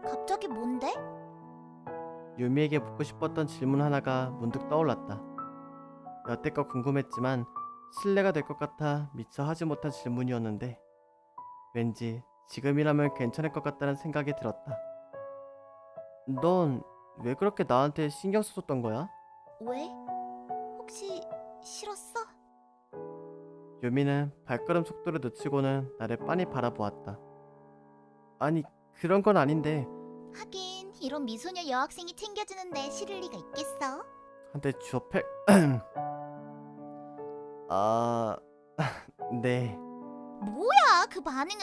갑자기 뭔데? 유미에게 묻고 싶었던 질문 하나가 문득 떠올랐다. 여태껏 궁금했지만 신뢰가 될 것 같아 미처 하지 못한 질문이었는데 왠지 지금이라면 괜찮을 것 같다는 생각이 들었다. 넌 왜 그렇게 나한테 신경 써줬던 거야? 왜? 혹시 싫었어? 유미는 발걸음 속도를 늦추고는 나를 빤히 바라보았다. 아니 그런 건 아닌데. 하긴 이런 미소녀 여학생이 챙겨주는데 싫을 리가 있겠어? 한때 주업해. 아... 네. 뭐야 그 반응은?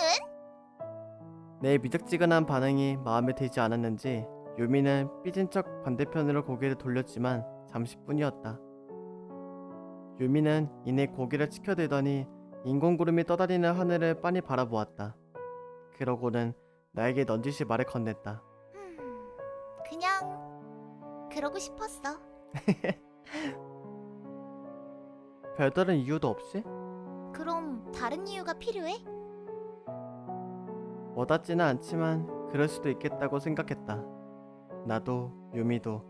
내 미적지근한 반응이 마음에 들지 않았는지 유미는 삐진 척 반대편으로 고개를 돌렸지만 잠시뿐이었다. 유미는 이내 고개를 치켜들더니 인공구름이 떠다니는 하늘을 빤히 바라보았다. 그러고는 나에게 넌지시 말을 건넸다. 그냥 그러고 싶었어. 별다른 이유도 없이? 그럼 다른 이유가 필요해? 와닿지는 않지만 그럴 수도 있겠다고 생각했다. 나도 유미도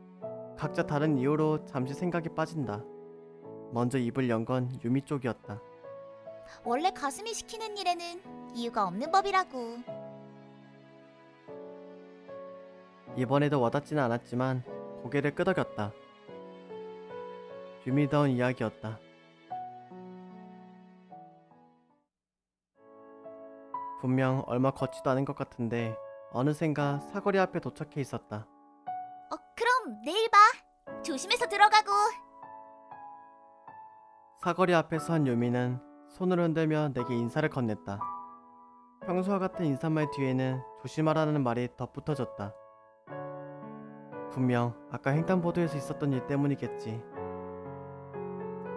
각자 다른 이유로 잠시 생각이 빠진다. 먼저 입을 연 건 유미 쪽이었다. 원래 가슴이 시키는 일에는 이유가 없는 법이라고. 이번에도 와닿지는 않았지만 고개를 끄덕였다. 유미다운 이야기였다. 분명 얼마 걷지도 않은 것 같은데 어느샌가 사거리 앞에 도착해 있었다. 그럼 내일 봐. 조심해서 들어가고. 사거리 앞에 선 유미는 손을 흔들며 내게 인사를 건넸다. 평소와 같은 인사말 뒤에는 조심하라는 말이 덧붙어졌다. 분명 아까 횡단보도에서 있었던 일 때문이겠지.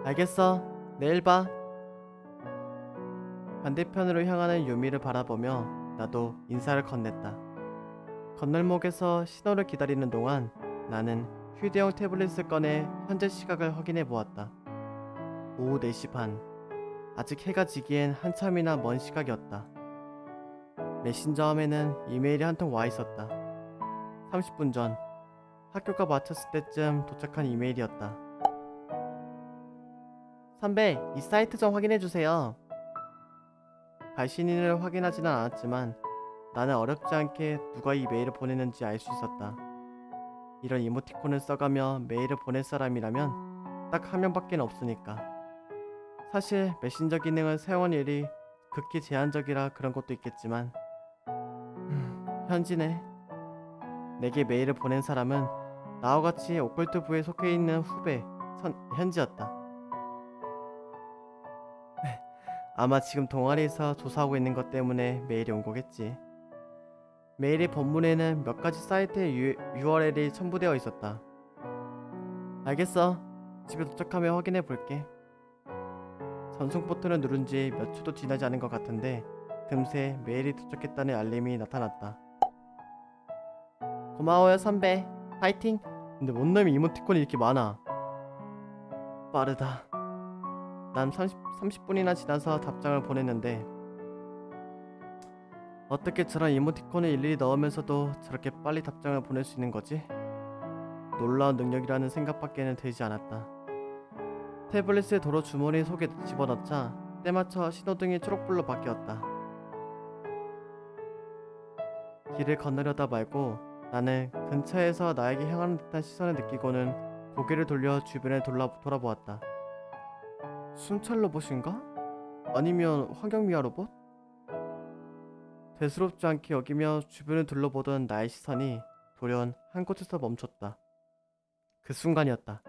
알겠어. 내일 봐. 반대편으로 향하는 유미를 바라보며 나도 인사를 건넸다. 건널목에서 신호를 기다리는 동안 나는 휴대용 태블릿을 꺼내 현재 시각을 확인해 보았다. 오후 4시 반. 아직 해가 지기엔 한참이나 먼 시각이었다. 메신저함에는 이메일이 한 통 와 있었다. 30분 전 학교가 마쳤을 때쯤 도착한 이메일이었다. 선배, 이 사이트 좀 확인해 주세요. 발신인을 확인하지는 않았지만 나는 어렵지 않게 누가 이 메일을 보냈는지 알 수 있었다. 이런 이모티콘을 써가며 메일을 보낼 사람이라면 딱 한 명밖에 없으니까. 사실 메신저 기능을 사용한 일이 극히 제한적이라 그런 것도 있겠지만 현지네. 내게 메일을 보낸 사람은 나와 같이 오컬트 부에 속해 있는 후배 현지였다. 아마 지금 동아리에서 조사하고 있는 것 때문에 메일이 온 거겠지. 메일의 본문에는 몇 가지 사이트의 URL이 첨부되어 있었다. 알겠어. 집에 도착하면 확인해 볼게. 전송 버튼을 누른 지 몇 초도 지나지 않은 것 같은데 금세 메일이 도착했다는 알림이 나타났다. 고마워요 선배. 파이팅. 근데 뭔 놈이 이모티콘이 이렇게 많아. 빠르다. 난 30분이나 지나서 답장을 보냈는데 어떻게 저런 이모티콘을 일일이 넣으면서도 저렇게 빨리 답장을 보낼 수 있는 거지? 놀라운 능력이라는 생각밖에는 들지 않았다. 태블릿을 도로 주머니 속에 집어넣자 때맞춰 신호등이 초록불로 바뀌었다. 길을 건너려다 말고 나는 근처에서 나에게 향하는 듯한 시선을 느끼고는 고개를 돌려 주변을 돌아보았다. 순찰 로봇인가? 아니면 환경미화 로봇? 대수롭지 않게 여기며 주변을 둘러보던 나의 시선이 돌연 한 곳에서 멈췄다. 그 순간이었다.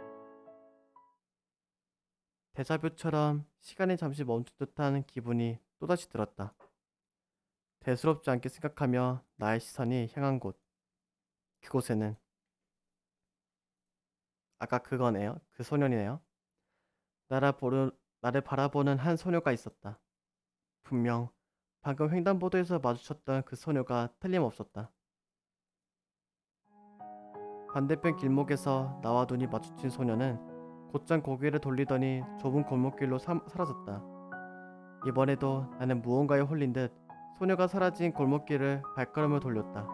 데자뷰처럼 시간이 잠시 멈춘 듯한 기분이 또다시 들었다. 대수롭지 않게 생각하며 나의 시선이 향한 곳. 그곳에는 아까 그거네요. 그 소년이네요. 나를 바라보는 한 소녀가 있었다. 분명 방금 횡단보도에서 마주쳤던 그 소녀가 틀림없었다. 반대편 길목에서 나와 눈이 마주친 소녀는 곧장 고개를 돌리더니 좁은 골목길로 사라졌다. 이번에도 나는 무언가에 홀린 듯 소녀가 사라진 골목길을 발걸음을 돌렸다.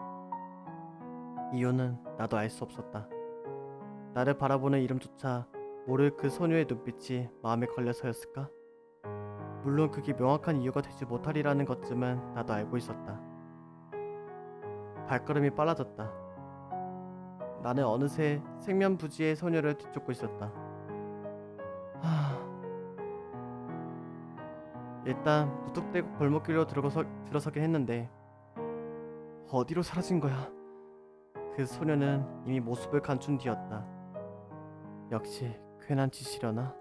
이유는 나도 알 수 없었다. 나를 바라보는 이름조차 모를 그 소녀의 눈빛이 마음에 걸려서였을까? 물론 그게 명확한 이유가 되지 못하리라는 것쯤은 나도 알고 있었다. 발걸음이 빨라졌다. 나는 어느새 생면부지의 소녀를 뒤쫓고 있었다. 일단 무턱대고 골목길로 들어서긴 했는데 어디로 사라진 거야? 그 소녀는 이미 모습을 감춘 뒤였다. 역시 괜한 짓이려나?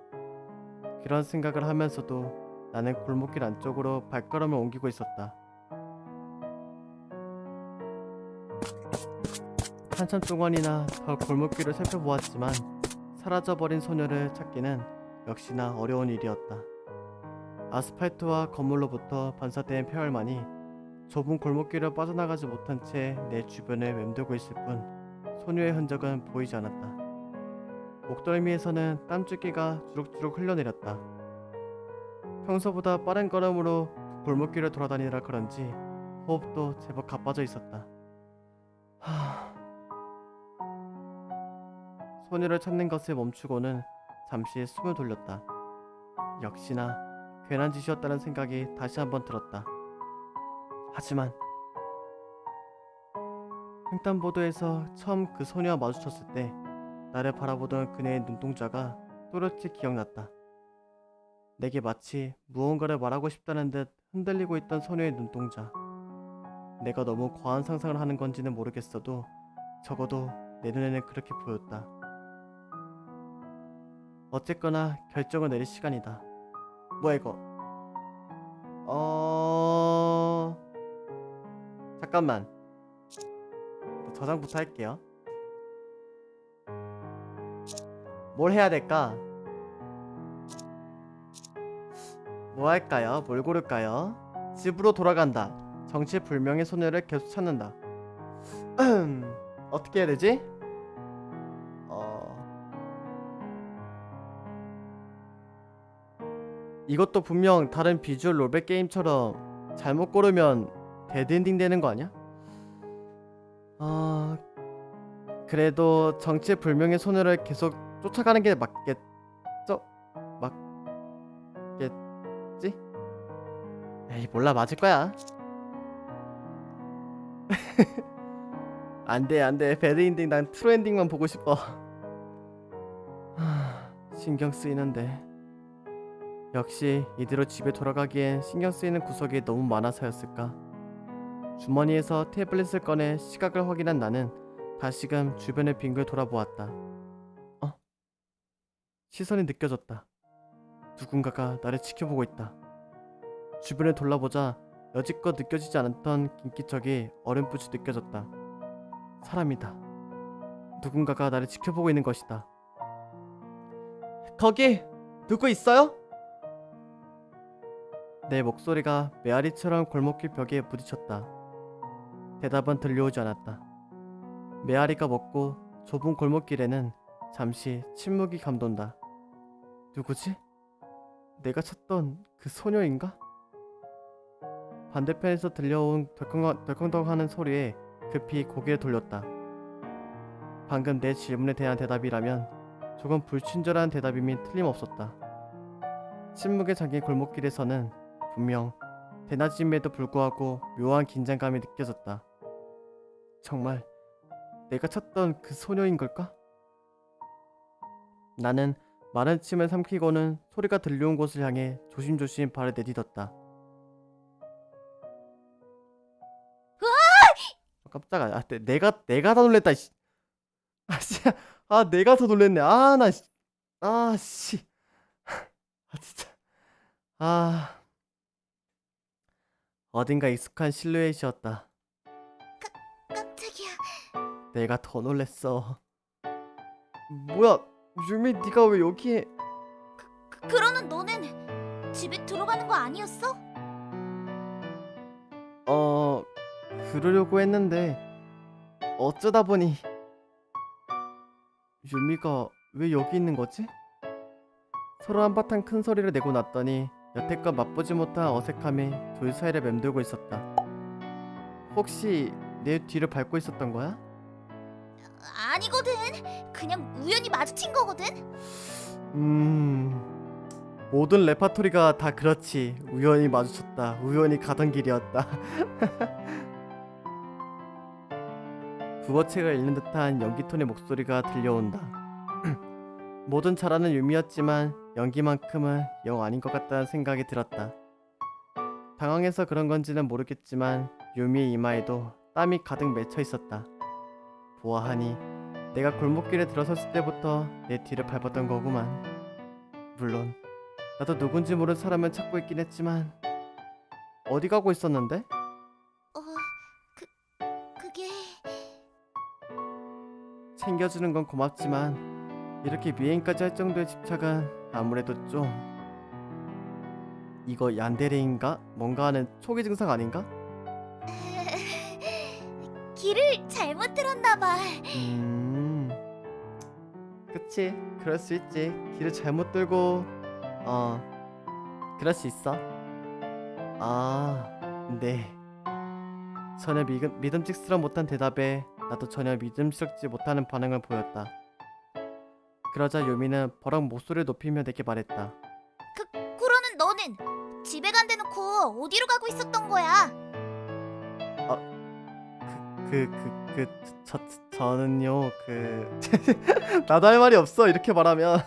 그런 생각을 하면서도 나는 골목길 안쪽으로 발걸음을 옮기고 있었다. 한참 동안이나 더 골목길을 살펴보았지만 사라져버린 소녀를 찾기는 역시나 어려운 일이었다. 아스팔트와 건물로부터 반사된 폐활만이 좁은 골목길을 빠져나가지 못한 채 내 주변을 맴돌고 있을 뿐 소녀의 흔적은 보이지 않았다. 목덜미에서는 땀줄기가 주룩주룩 흘러내렸다. 평소보다 빠른 걸음으로 골목길을 돌아다니라 그런지 호흡도 제법 가빠져 있었다. 소녀를 찾는 것을 멈추고는 잠시 숨을 돌렸다. 역시나 괜한 짓이었다는 생각이 다시 한번 들었다. 하지만 횡단보도에서 처음 그 소녀와 마주쳤을 때 나를 바라보던 그녀의 눈동자가 또렷이 기억났다. 내게 마치 무언가를 말하고 싶다는 듯 흔들리고 있던 소녀의 눈동자. 내가 너무 과한 상상을 하는 건지는 모르겠어도 적어도 내 눈에는 그렇게 보였다. 어쨌거나 결정을 내릴 시간이다. 뭐야 이거? 잠깐만. 저장부터 할게요. 뭘 해야 될까? 뭐 할까요? 뭘 고를까요? 집으로 돌아간다. 정체불명의 소녀를 계속 찾는다. 어떻게 해야 되지? 이것도 분명 다른 비주얼 롤백 게임처럼 잘못 고르면 데드엔딩 되는 거 아니야? 그래도 정체불명의 소녀를 계속 쫓아가는 게 맞겠죠? 맞겠지? 에이 몰라 맞을 거야. 안돼 안돼 배드엔딩 난 트루엔딩만 보고 싶어. 신경 쓰이는데 역시 이대로 집에 돌아가기엔 신경 쓰이는 구석이 너무 많아서였을까. 주머니에서 태블릿을 꺼내 시각을 확인한 나는 다시금 주변을 빙글 돌아보았다. 시선이 느껴졌다. 누군가가 나를 지켜보고 있다. 주변을 돌아보자 여지껏 느껴지지 않았던 긴기척이 어렴풋이 느껴졌다. 사람이다. 누군가가 나를 지켜보고 있는 것이다. 거기 누구 있어요? 내 목소리가 메아리처럼 골목길 벽에 부딪혔다. 대답은 들려오지 않았다. 메아리가 먹고 좁은 골목길에는 잠시 침묵이 감돈다. 누구지? 내가 찾던 그 소녀인가? 반대편에서 들려온 덜컹덜컹하는 소리에 급히 고개를 돌렸다. 방금 내 질문에 대한 대답이라면 조금 불친절한 대답임이 틀림없었다. 침묵에 잠긴 골목길에서는 분명 대낮임에도 불구하고 묘한 긴장감이 느껴졌다. 정말 내가 찾던 그 소녀인 걸까? 나는 마른 침을 삼키고는 소리가 들려온 곳을 향해 조심조심 발을 내딛었다. 깜짝아. 내가 더 놀랬다. 씨. 내가 더 놀랬네. 진짜. 어딘가 익숙한 실루엣이었다. 깜짝이야. 내가 더 놀랬어. 뭐야, 유미 네가 왜 여기에? 그러는 너는 집에 들어가는 거 아니었어? 그러려고 했는데 어쩌다 보니 유미가 왜 여기 있는 거지? 서로 한바탕 큰 소리를 내고 났더니 여태껏 맛보지 못한 어색함이 둘 사이를 맴돌고 있었다. 혹시 내 뒤를 밟고 있었던 거야? 아니거든. 그냥 우연히 마주친 거거든. 모든 레파토리가 다 그렇지. 우연히 마주쳤다. 우연히 가던 길이었다. 국어책을 읽는 듯한 연기톤의 목소리가 들려온다. 뭐든 잘하는 유미였지만 연기만큼은 영 아닌 것 같다는 생각이 들었다. 당황해서 그런 건지는 모르겠지만 유미의 이마에도 땀이 가득 맺혀 있었다. 보아하니 내가 골목길에 들어섰을 때부터 내 뒤를 밟았던 거구만. 물론 나도 누군지 모르는 사람을 찾고 있긴 했지만 어디 가고 있었는데? 그게 챙겨주는 건 고맙지만 이렇게 미행까지 할 정도의 집착은 아무래도 좀... 이거 얀데레인가? 뭔가 하는 초기 증상 아닌가? 길을 잘못 들었나 봐. 그치, 그럴 수 있지. 길을 잘못 들고 그럴 수 있어. 네. 전혀 믿음직스러 못한 대답에 나도 전혀 믿음스럽지 못하는 반응을 보였다. 그러자 요미는 버럭 목소리를 높이며 내게 말했다. 그러는 너는 집에 간 대놓고 어디로 가고 있었던 거야? 저는요 나도 할 말이 없어. 이렇게 말하면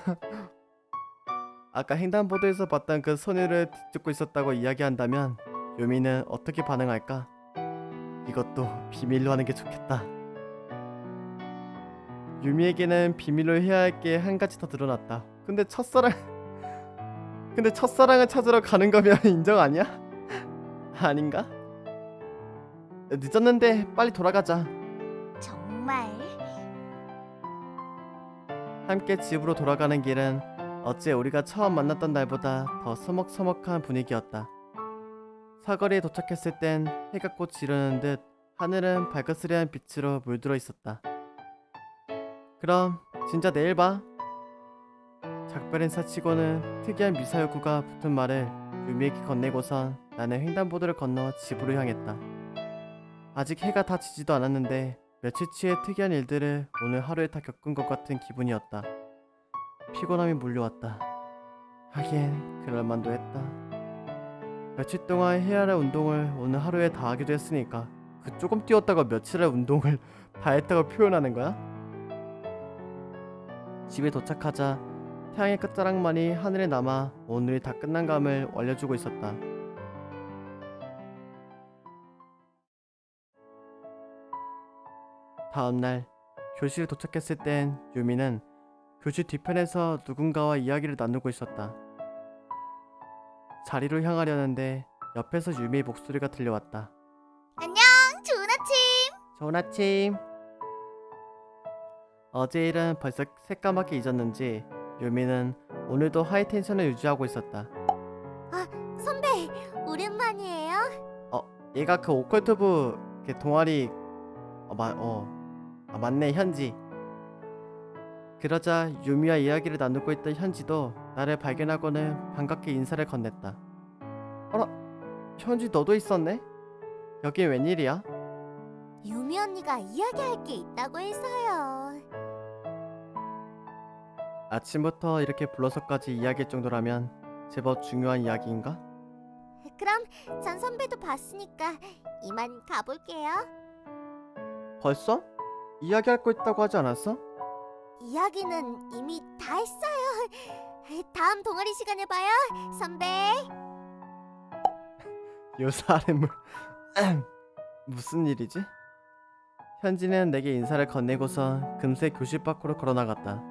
아까 횡단보도에서 봤던 그 소녀를 뒤쫓고 있었다고 이야기한다면 요미는 어떻게 반응할까? 이것도 비밀로 하는 게 좋겠다. 유미에게는 비밀로 해야 할 게 한 가지 더 드러났다. 근데 첫사랑을 찾으러 가는 거면 인정 아니야? 아닌가? 늦었는데 빨리 돌아가자. 정말 함께 집으로 돌아가는 길은 어째 우리가 처음 만났던 날보다 더 서먹서먹한 분위기였다. 사거리에 도착했을 땐 해가 곧 지르는 듯 하늘은 발그스레한 빛으로 물들어 있었다. 그럼 진짜 내일 봐. 작별 인사치고는 특이한 미사여구가 붙은 말을 유미에게 건네고선 나는 횡단보도를 건너 집으로 향했다. 아직 해가 다 지지도 않았는데 며칠치의 특이한 일들을 오늘 하루에 다 겪은 것 같은 기분이었다. 피곤함이 몰려왔다. 하긴 그럴만도 했다. 며칠 동안 해야 할 운동을 오늘 하루에 다 하기도 했으니까 그 조금 뛰었다가 며칠의 운동을 다 했다고 표현하는 거야? 집에 도착하자 태양의 끝자락만이 하늘에 남아 오늘이 다 끝난 감을 알려주고 있었다. 다음날 교실에 도착했을 땐 유미는 교실 뒤편에서 누군가와 이야기를 나누고 있었다. 자리로 향하려는데 옆에서 유미의 목소리가 들려왔다. 안녕, 좋은 아침. 좋은 아침. 어제 일은 벌써 새까맣게 잊었는지 유미는 오늘도 하이텐션을 유지하고 있었다. 선배, 오랜만이에요. 얘가 그 오컬트부 그 동아리 맞네, 현지. 그러자 유미와 이야기를 나누고 있던 현지도 나를 발견하고는 반갑게 인사를 건넸다. 어라, 현지 너도 있었네? 여긴 웬일이야? 유미 언니가 이야기할 게 있다고 해서요. 아침부터 이렇게 불러서까지 이야기할 정도라면 제법 중요한 이야기인가? 그럼 전 선배도 봤으니까 이만 가볼게요. 벌써? 이야기할 거 있다고 하지 않았어? 이야기는 이미 다 했어요. 다음 동아리 시간에 봐요, 선배. 요사름을 무슨 일이지? 현지는 내게 인사를 건네고선 금세 교실 밖으로 걸어나갔다.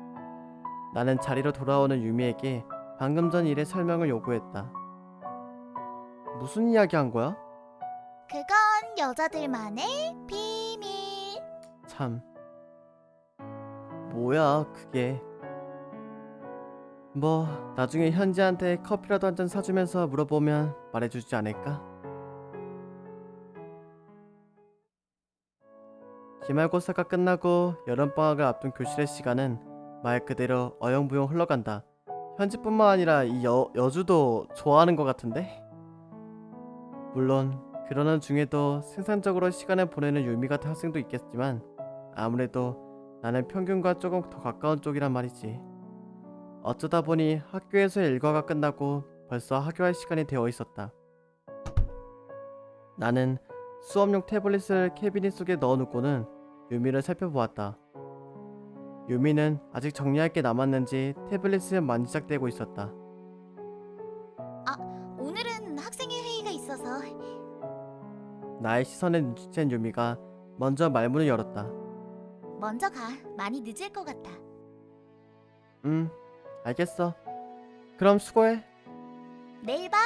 나는 자리로 돌아오는 유미에게 방금 전 일의 설명을 요구했다. 무슨 이야기 한 거야? 그건 여자들만의 비밀. 참, 뭐야 그게. 뭐 나중에 현지한테 커피라도 한 잔 사주면서 물어보면 말해주지 않을까? 기말고사가 끝나고 여름방학을 앞둔 교실의 시간은 말 그대로 어영부영 흘러간다. 현지뿐만 아니라 이 여주도 좋아하는 것 같은데? 물론 그러는 중에도 생산적으로 시간을 보내는 유미 같은 학생도 있겠지만 아무래도 나는 평균과 조금 더 가까운 쪽이란 말이지. 어쩌다 보니 학교에서 일과가 끝나고 벌써 학교할 시간이 되어 있었다. 나는 수업용 태블릿을 캐비닛 속에 넣어놓고는 유미를 살펴보았다. 유미는 아직 정리할 게 남았는지 태블릿을 만지작대고 있었다. 오늘은 학생회 회의가 있어서. 나의 시선에 눈치챈 유미가 먼저 말문을 열었다. 먼저 가. 많이 늦을 것 같아. 알겠어. 그럼 수고해. 내일 봐.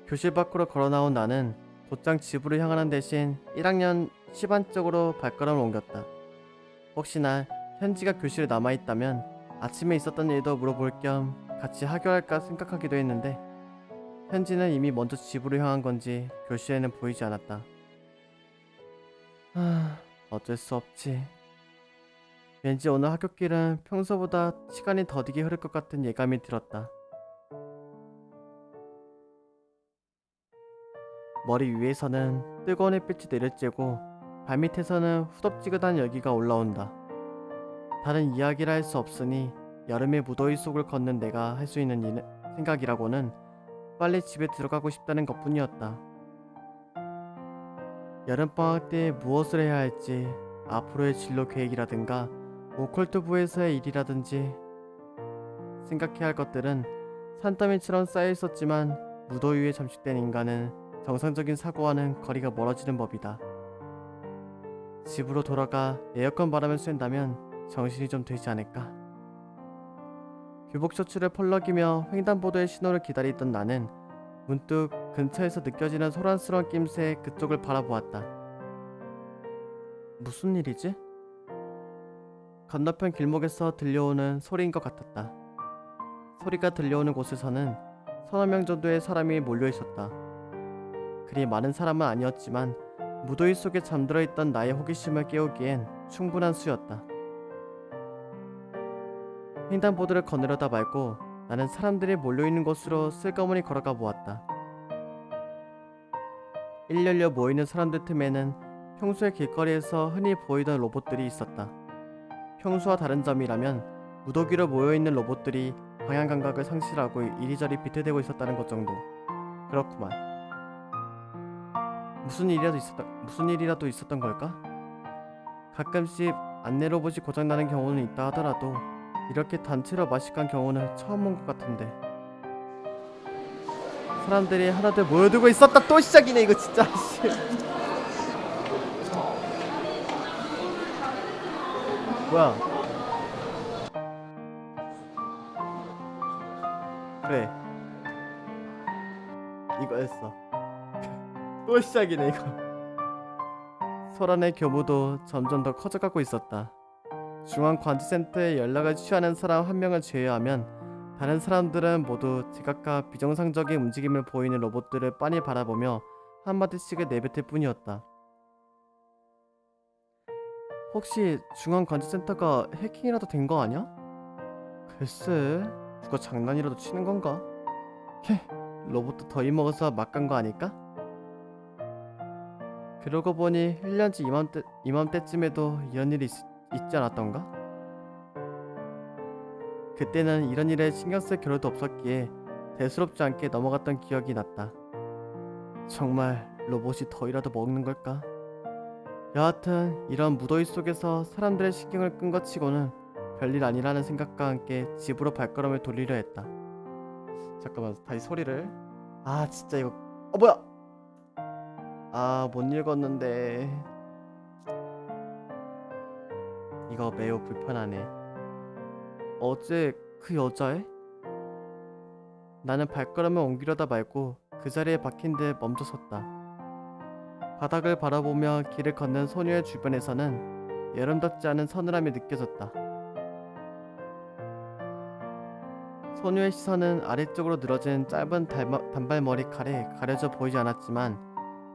교실 밖으로 걸어나온 나는 곧장 집으로 향하는 대신 1학년 10반 쪽으로 발걸음을 옮겼다. 혹시나 현지가 교실에 남아있다면 아침에 있었던 일도 물어볼 겸 같이 하교할까 생각하기도 했는데 현지는 이미 먼저 집으로 향한 건지 교실에는 보이지 않았다. 어쩔 수 없지. 왠지 오늘 학교길은 평소보다 시간이 더디게 흐를 것 같은 예감이 들었다. 머리 위에서는 뜨거운 햇빛이 내려쬐고 발밑에서는 후덥지근한 열기가 올라온다. 다른 이야기를 할 수 없으니 여름의 무더위 속을 걷는 내가 할 수 있는 생각이라고는 빨리 집에 들어가고 싶다는 것뿐이었다. 여름방학 때 무엇을 해야 할지, 앞으로의 진로 계획이라든가 오컬트부에서의 일이라든지 생각해야 할 것들은 산더미처럼 쌓여 있었지만 무더위에 잠식된 인간은 정상적인 사고와는 거리가 멀어지는 법이다. 집으로 돌아가 에어컨 바람을 쐰다면 정신이 좀 되지 않을까? 교복 셔츠를 펄럭이며 횡단보도의 신호를 기다리던 나는 문득 근처에서 느껴지는 소란스러운 낌새에 그쪽을 바라보았다. 무슨 일이지? 건너편 길목에서 들려오는 소리인 것 같았다. 소리가 들려오는 곳에서는 서너 명 정도의 사람이 몰려 있었다. 그리 많은 사람은 아니었지만 무더위 속에 잠들어 있던 나의 호기심을 깨우기엔 충분한 수였다. 횡단보도를 거느려다 말고 나는 사람들이 몰려있는 곳으로 슬그머니 걸어가 보았다. 일렬로 모이는 사람들 틈에는 평소에 길거리에서 흔히 보이던 로봇들이 있었다. 평소와 다른 점이라면 무더기로 모여있는 로봇들이 방향 감각을 상실하고 이리저리 비틀대고 있었다는 것 정도. 그렇구만. 무슨 일이라도 있었던 걸까? 가끔씩 안내 로봇이 고장나는 경우는 있다 하더라도 이렇게 단체로 마식한 경우는 처음 본 것 같은데. 사람들이 하나둘 모여들고 있었다. 또 시작이네 이거 진짜. 뭐야? 그래, 이거였어. 또 시작이네 이거. 소란의 규모도 점점 더 커져가고 있었다. 중앙관제센터에 연락을 취하는 사람 한 명을 제외하면 다른 사람들은 모두 제각각 비정상적인 움직임을 보이는 로봇들을 빤히 바라보며 한마디씩을 내뱉을 뿐이었다. 혹시 중앙관제센터가 해킹이라도 된 거 아니야? 글쎄, 누가 장난이라도 치는 건가? 로봇도 더위 먹어서 막 간 거 아닐까? 그러고 보니 1년째 이맘때쯤에도 이런 일이 있지 않았던가? 그때는 이런 일에 신경 쓸 겨를도 없었기에 대수롭지 않게 넘어갔던 기억이 났다. 정말 로봇이 더위라도 먹는 걸까? 여하튼 이런 무더위 속에서 사람들의 신경을 끈 것 치고는 별일 아니라는 생각과 함께 집으로 발걸음을 돌리려 했다. 잠깐만, 다시 소리를. 아 진짜 이거 뭐야? 아, 못 읽었는데. 이거 매우 불편하네. 어제 그 여자애? 나는 발걸음을 옮기려다 말고 그 자리에 박힌 듯 멈춰섰다. 바닥을 바라보며 길을 걷는 소녀의 주변에서는 여름답지 않은 서늘함이 느껴졌다. 소녀의 시선은 아래쪽으로 늘어진 짧은 단발머리 칼에 가려져 보이지 않았지만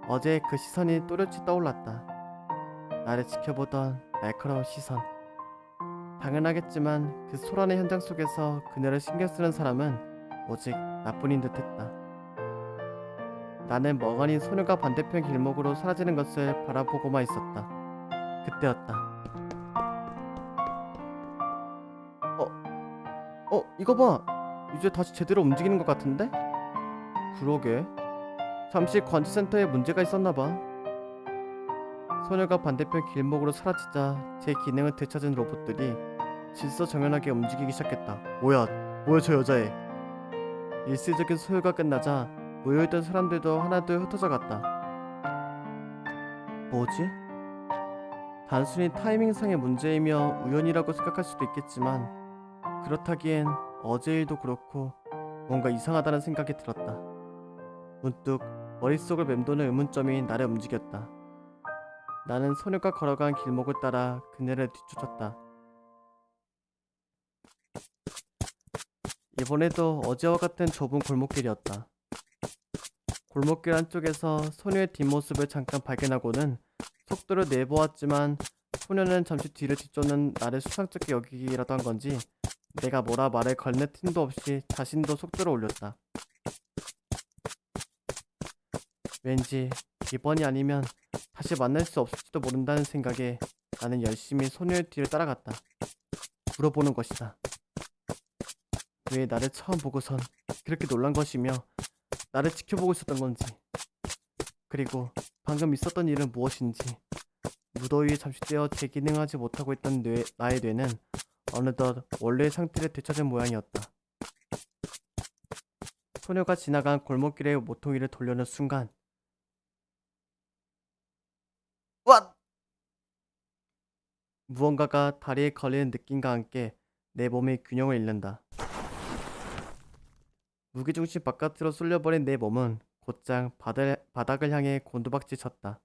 어제 그 시선이 또렷이 떠올랐다. 나를 지켜보던 날카로운 시선. 당연하겠지만 그 소란의 현장 속에서 그녀를 신경 쓰는 사람은 오직 나뿐인 듯했다. 나는 멍하니 소녀가 반대편 길목으로 사라지는 것을 바라보고만 있었다. 그때였다. 이거 봐. 이제 다시 제대로 움직이는 것 같은데? 그러게. 잠시 관제센터에 문제가 있었나봐. 소녀가 반대편 길목으로 사라지자 제 기능을 되찾은 로봇들이 질서정연하게 움직이기 시작했다. 뭐야 저 여자애. 일시적인 소요가 끝나자 모여있던 사람들도 하나둘 흩어져 갔다. 뭐지? 단순히 타이밍상의 문제이며 우연이라고 생각할 수도 있겠지만 그렇다기엔 어제 일도 그렇고 뭔가 이상하다는 생각이 들었다. 문득 머릿속을 맴도는 의문점이 나를 움직였다. 나는 소녀가 걸어간 길목을 따라 그녀를 뒤쫓았다. 이번에도 어제와 같은 좁은 골목길이었다. 골목길 한쪽에서 소녀의 뒷모습을 잠깐 발견하고는 속도를 내보았지만 소녀는 잠시 뒤를 뒤쫓는 나를 수상쩍게 여기기라도 한 건지 내가 뭐라 말을 걸낼 틈도 없이 자신도 속도를 올렸다. 왠지 이번이 아니면 다시 만날 수 없을지도 모른다는 생각에 나는 열심히 소녀의 뒤를 따라갔다. 물어보는 것이다. 왜 나를 처음 보고선 그렇게 놀란 것이며 나를 지켜보고 있었던 건지, 그리고 방금 있었던 일은 무엇인지. 무더위에 잠식되어 재기능하지 못하고 있던 나의 뇌는 어느덧 원래의 상태를 되찾은 모양이었다. 소녀가 지나간 골목길의 모퉁이를 돌려는 순간 왓! 무언가가 다리에 걸리는 느낌과 함께 내 몸의 균형을 잃는다. 무게중심 바깥으로 쏠려버린 내 몸은 곧장 바닥을 향해 곤두박질 쳤다.